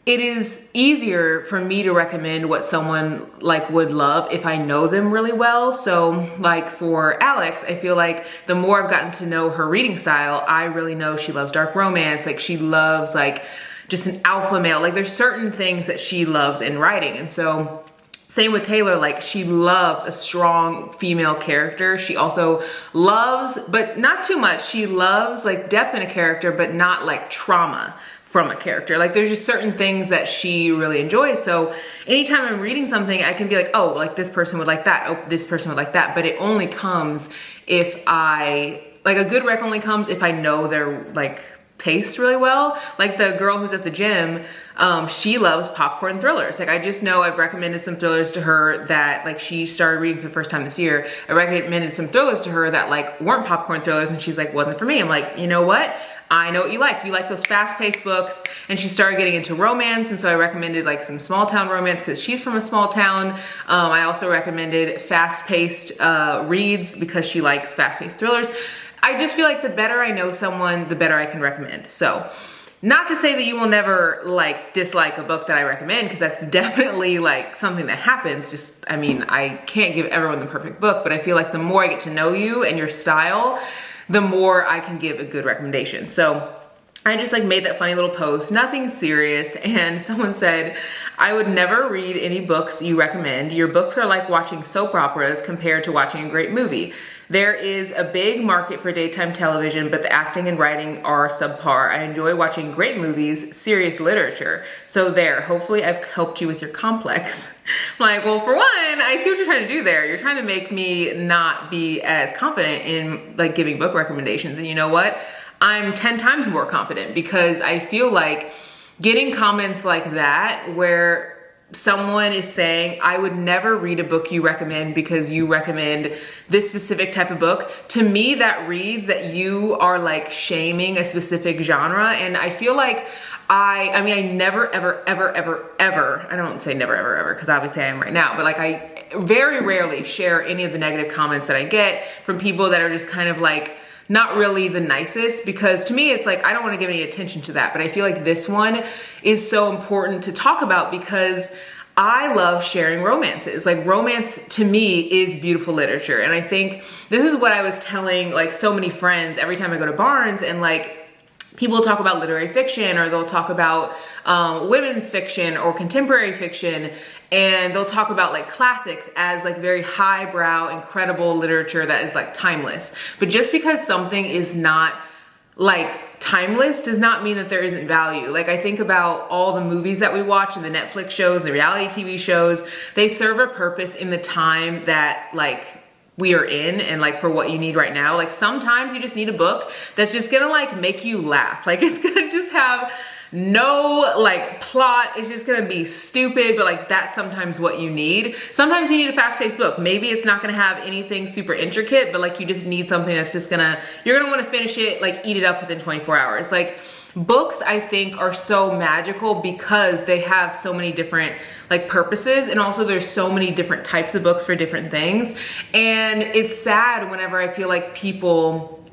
S1: it is easier for me to recommend what someone like would love if I know them really well. So like for Alex, I feel like the more I've gotten to know her reading style, I really know she loves dark romance. Like, she loves like just an alpha male. Like, there's certain things that she loves in writing. And so same with Taylor, like, she loves a strong female character. She also loves, but not too much, she loves like depth in a character, but not like trauma from a character. Like, there's just certain things that she really enjoys. So anytime I'm reading something, I can be like, oh, like this person would like that. Oh, this person would like that. But it only comes if a good rec only comes if I know their like taste really well. Like the girl who's at the gym, she loves popcorn thrillers. Like I just know I've recommended some thrillers to her that like she started reading for the first time this year. I recommended some thrillers to her that like weren't popcorn thrillers and she's like, wasn't for me. I'm like, you know what? I know what you like. You like those fast-paced books. And she started getting into romance, and so I recommended like some small town romance because she's from a small town. I also recommended fast-paced reads because she likes fast-paced thrillers. I just feel like the better I know someone, the better I can recommend. So, not to say that you will never like dislike a book that I recommend, because that's definitely like something that happens. Just, I mean, I can't give everyone the perfect book, but I feel like the more I get to know you and your style, the more I can give a good recommendation. So I just like made that funny little post, nothing serious, and someone said, I would never read any books you recommend. Your books are like watching soap operas compared to watching a great movie. There is a big market for daytime television, but the acting and writing are subpar. I enjoy watching great movies, serious literature. So there, hopefully I've helped you with your complex. I'm like, well, for one, I see what you're trying to do there. You're trying to make me not be as confident in like giving book recommendations. And you know what? I'm 10 times more confident, because I feel like getting comments like that where someone is saying, I would never read a book you recommend because you recommend this specific type of book, to me that reads that you are like shaming a specific genre. And I feel like I mean, I never, ever, I don't say never, ever, because obviously I am right now, but like I very rarely share any of the negative comments that I get from people that are just kind of like not really the nicest, because to me it's like I don't want to give any attention to that. But I feel like this one is so important to talk about because I love sharing romances. Like romance to me is beautiful literature. And I think this is what I was telling like so many friends every time I go to Barnes, and like people talk about literary fiction, or they'll talk about women's fiction or contemporary fiction, and they'll talk about like classics as like very highbrow, incredible literature that is like timeless. But just because something is not like timeless does not mean that there isn't value. Like I think about all the movies that we watch and the Netflix shows, the reality TV shows, they serve a purpose in the time that like we are in and like for what you need right now. Like sometimes you just need a book that's just gonna like make you laugh. Like it's gonna just have no like plot. It's just gonna be stupid, but like that's sometimes what you need. Sometimes you need a fast-paced book. Maybe it's not gonna have anything super intricate, but like you just need something that's just gonna, you're gonna wanna finish it, like eat it up within 24 hours. Like books, I think, are so magical because they have so many different like purposes, and also there's so many different types of books for different things. And it's sad whenever I feel like people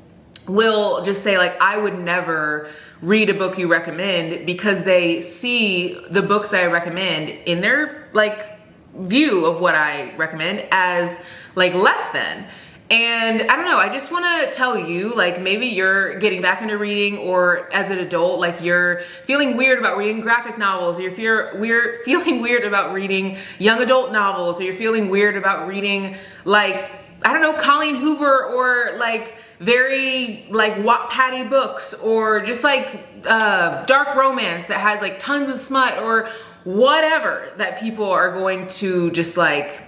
S1: will just say like, I would never read a book you recommend, because they see the books I recommend in their like view of what I recommend as like less than. And I don't know, I just wanna tell you, like maybe you're getting back into reading, or as an adult, like you're feeling weird about reading graphic novels, or you're feeling weird about reading young adult novels, or you're feeling weird about reading like, I don't know, Colleen Hoover, or like very like Wattpad-y books, or just like dark romance that has like tons of smut, or whatever that people are going to just like,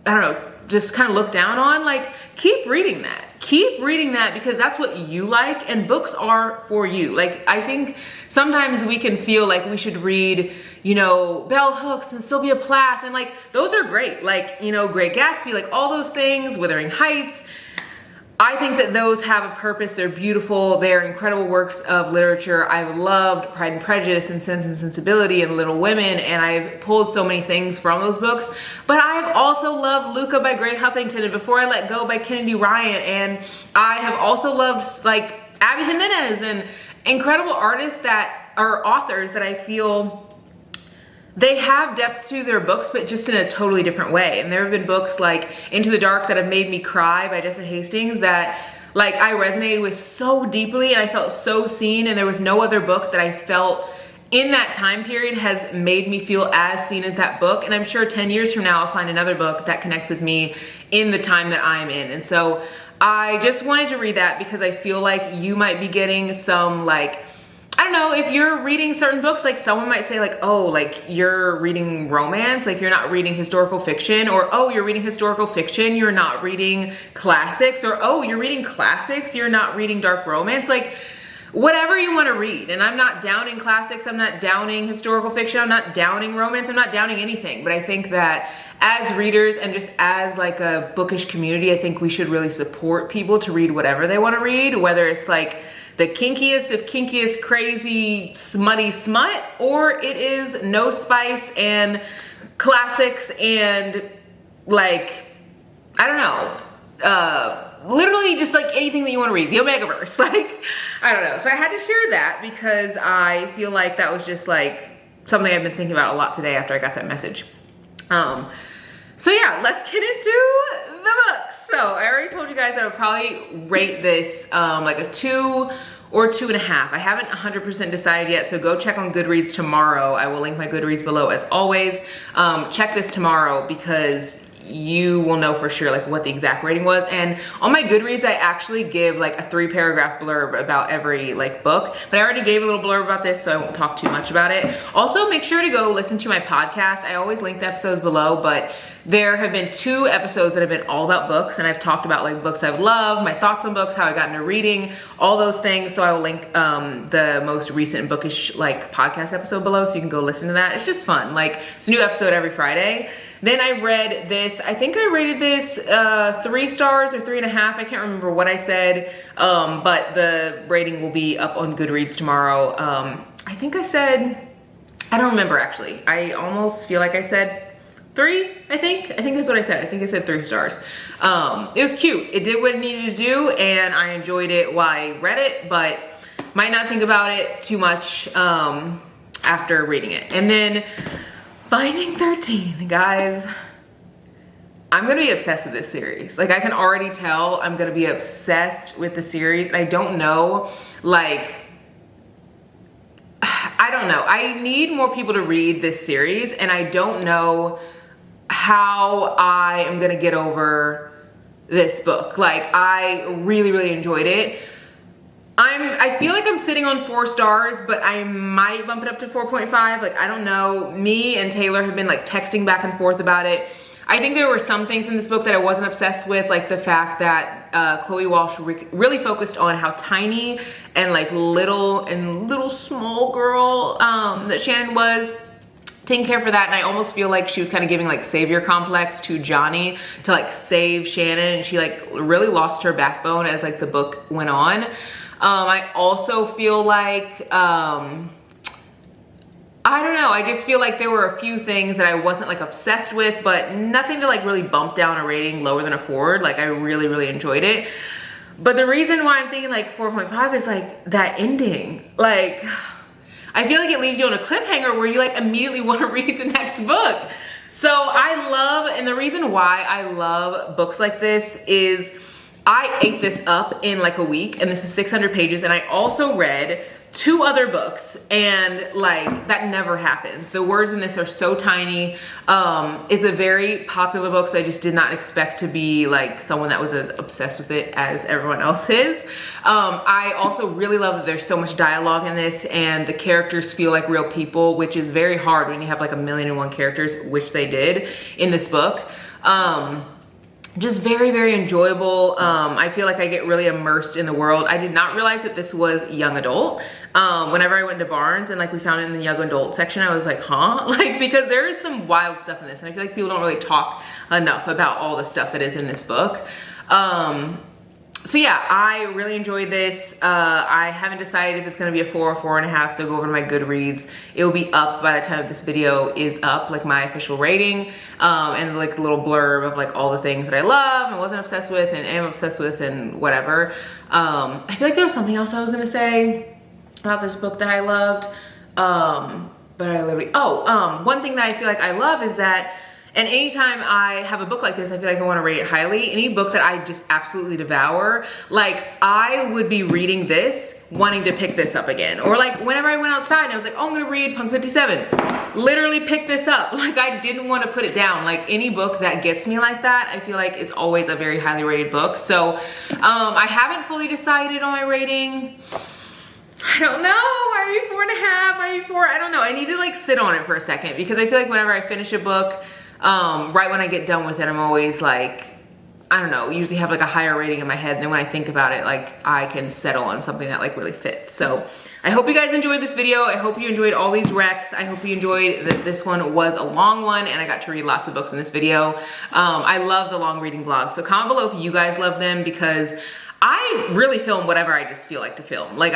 S1: I don't know, just kind of look down on. Like keep reading that. Keep reading that, because that's what you like, and books are for you. Like I think sometimes we can feel like we should read, you know, Bell Hooks and Sylvia Plath, and like those are great. Like, you know, Great Gatsby, like all those things, Wuthering Heights. I think that those have a purpose. They're beautiful. They're incredible works of literature. I've loved Pride and Prejudice and Sense and Sensibility and Little Women, and I've pulled so many things from those books. But I've also loved Luca by Gray Huffington and Before I Let Go by Kennedy Ryan, and I have also loved like Abby Jimenez and incredible artists that are authors that I feel they have depth to their books, but just in a totally different way. And there have been books like Into the Dark that have made me cry by Jessa Hastings that like I resonated with so deeply, and I felt so seen, and there was no other book that I felt in that time period has made me feel as seen as that book. And I'm sure 10 years from now I'll find another book that connects with me in the time that I'm in. And so I just wanted to read that because I feel like you might be getting some like, I don't know, if you're reading certain books, like someone might say like, oh, like you're reading romance, like you're not reading historical fiction, or oh, you're reading historical fiction, you're not reading classics, or oh, you're reading classics, you're not reading dark romance. Like whatever you want to read. And I'm not downing classics, I'm not downing historical fiction, I'm not downing romance, I'm not downing anything. But I think that as readers and just as like a bookish community, I think we should really support people to read whatever they want to read, whether it's like the kinkiest of kinkiest, crazy, smutty smut, or it is no spice and classics and like, I don't know, literally just like anything that you want to read, the Omegaverse, like, I don't know. So I had to share that because I feel like that was just like something I've been thinking about a lot today after I got that message. So yeah, let's get into the books. So I already told you guys I would probably rate this like a 2 or 2.5. I haven't 100% decided yet, so go check on Goodreads tomorrow. I will link my Goodreads below as always. Check this tomorrow because you will know for sure like what the exact rating was. And on my Goodreads, I actually give like a 3-paragraph blurb about every like book, but I already gave a little blurb about this, so I won't talk too much about it. Also, make sure to go listen to my podcast. I always link the episodes below, but there have been 2 episodes that have been all about books, and I've talked about like books I've loved, my thoughts on books, how I got into reading, all those things. So I will link the most recent bookish like podcast episode below, so you can go listen to that. It's just fun. Like, it's a new episode every Friday. Then I read this, I think I rated this 3 stars or 3.5. I can't remember what I said, but the rating will be up on Goodreads tomorrow. I think I said, I don't remember actually. I almost feel like I said 3, I think that's what I said. I think I said 3 stars. It was cute. It did what it needed to do, and I enjoyed it while I read it, but might not think about it too much after reading it. And then Binding 13, guys. I'm gonna be obsessed with this series. Like, I can already tell I'm gonna be obsessed with the series, and I don't know, like, I don't know. I need more people to read this series, and I don't know how I am gonna get over this book. Like, I really, really enjoyed it. I feel like I'm sitting on 4 stars, but I might bump it up to 4.5. Like, I don't know. Me and Taylor have been like texting back and forth about it. I think there were some things in this book that I wasn't obsessed with, like the fact that Chloe Walsh really focused on how tiny and like little small girl that Shannon was. Taking care for that, and I almost feel like she was kind of giving like savior complex to Johnny to like save Shannon, and she like really lost her backbone as like the book went on. I also feel like I don't know, I just feel like there were a few things that I wasn't like obsessed with, but nothing to like really bump down a rating lower than a 4. Like, I really, really enjoyed it. But the reason why I'm thinking like 4.5 is like that ending. Like, I feel like it leaves you on a cliffhanger where you like immediately want to read the next book. So I love, and the reason why I love books like this is I ate this up in like a week, and this is 600 pages, and I also read 2 other books, and like that never happens. The words in this are so tiny. It's a very popular book, so I just did not expect to be like someone that was as obsessed with it as everyone else is. I also really love that there's so much dialogue in this, and the characters feel like real people, which is very hard when you have like 1,000,001 characters, which they did in this book. Just very, very enjoyable. I feel like I get really immersed in the world. I did not realize that this was young adult. Whenever I went to Barnes and like we found it in the young adult section, I was like, huh? Like, because there is some wild stuff in this, and I feel like people don't really talk enough about all the stuff that is in this book. So yeah, I really enjoyed this. I haven't decided if it's gonna be a 4 or 4.5, so go over to my Goodreads. It will be up by the time this video is up, like my official rating, and like a little blurb of like all the things that I love and wasn't obsessed with and am obsessed with and whatever. I feel like there was something else I was gonna say about this book that I loved, but I literally, one thing that I feel like I love is that, and anytime I have a book like this, I feel like I want to rate it highly. Any book that I just absolutely devour, like I would be reading this, wanting to pick this up again. Or like whenever I went outside and I was like, oh, I'm gonna read Punk 57. Literally pick this up. Like, I didn't want to put it down. Like, any book that gets me like that, I feel like is always a very highly rated book. So I haven't fully decided on my rating. I don't know, might be 4.5, might be 4, I don't know. I need to like sit on it for a second, because I feel like whenever I finish a book, right when I get done with it, I'm always like, I don't know, usually have like a higher rating in my head, and then when I think about it, like I can settle on something that like really fits. So I hope you guys enjoyed this video. I hope you enjoyed all these recs. I hope you enjoyed that this one was a long one and I got to read lots of books in this video. I love the long reading vlogs. So comment below if you guys love them, because I really film whatever I just feel like to film. Like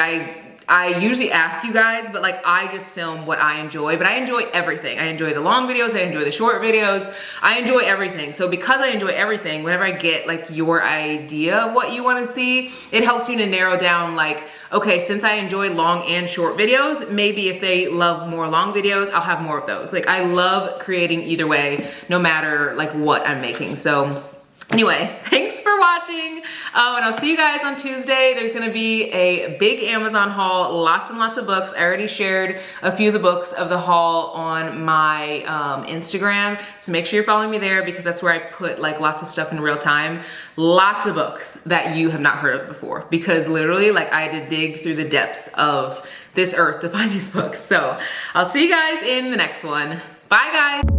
S1: I usually ask you guys, but like I just film what I enjoy, but I enjoy everything. I enjoy the long videos, I enjoy the short videos, I enjoy everything. So because I enjoy everything, whenever I get like your idea of what you wanna see, it helps me to narrow down like, okay, since I enjoy long and short videos, maybe if they love more long videos, I'll have more of those. Like I love creating either way, no matter like what I'm making. So anyway, thanks for watching, and I'll see you guys on Tuesday. There's gonna be a big Amazon haul, lots and lots of books. I already shared a few of the books of the haul on my Instagram, so make sure you're following me there, because that's where I put like lots of stuff in real time. Lots of books that you have not heard of before, because literally like I had to dig through the depths of this earth to find these books. So I'll see you guys in the next one. Bye guys.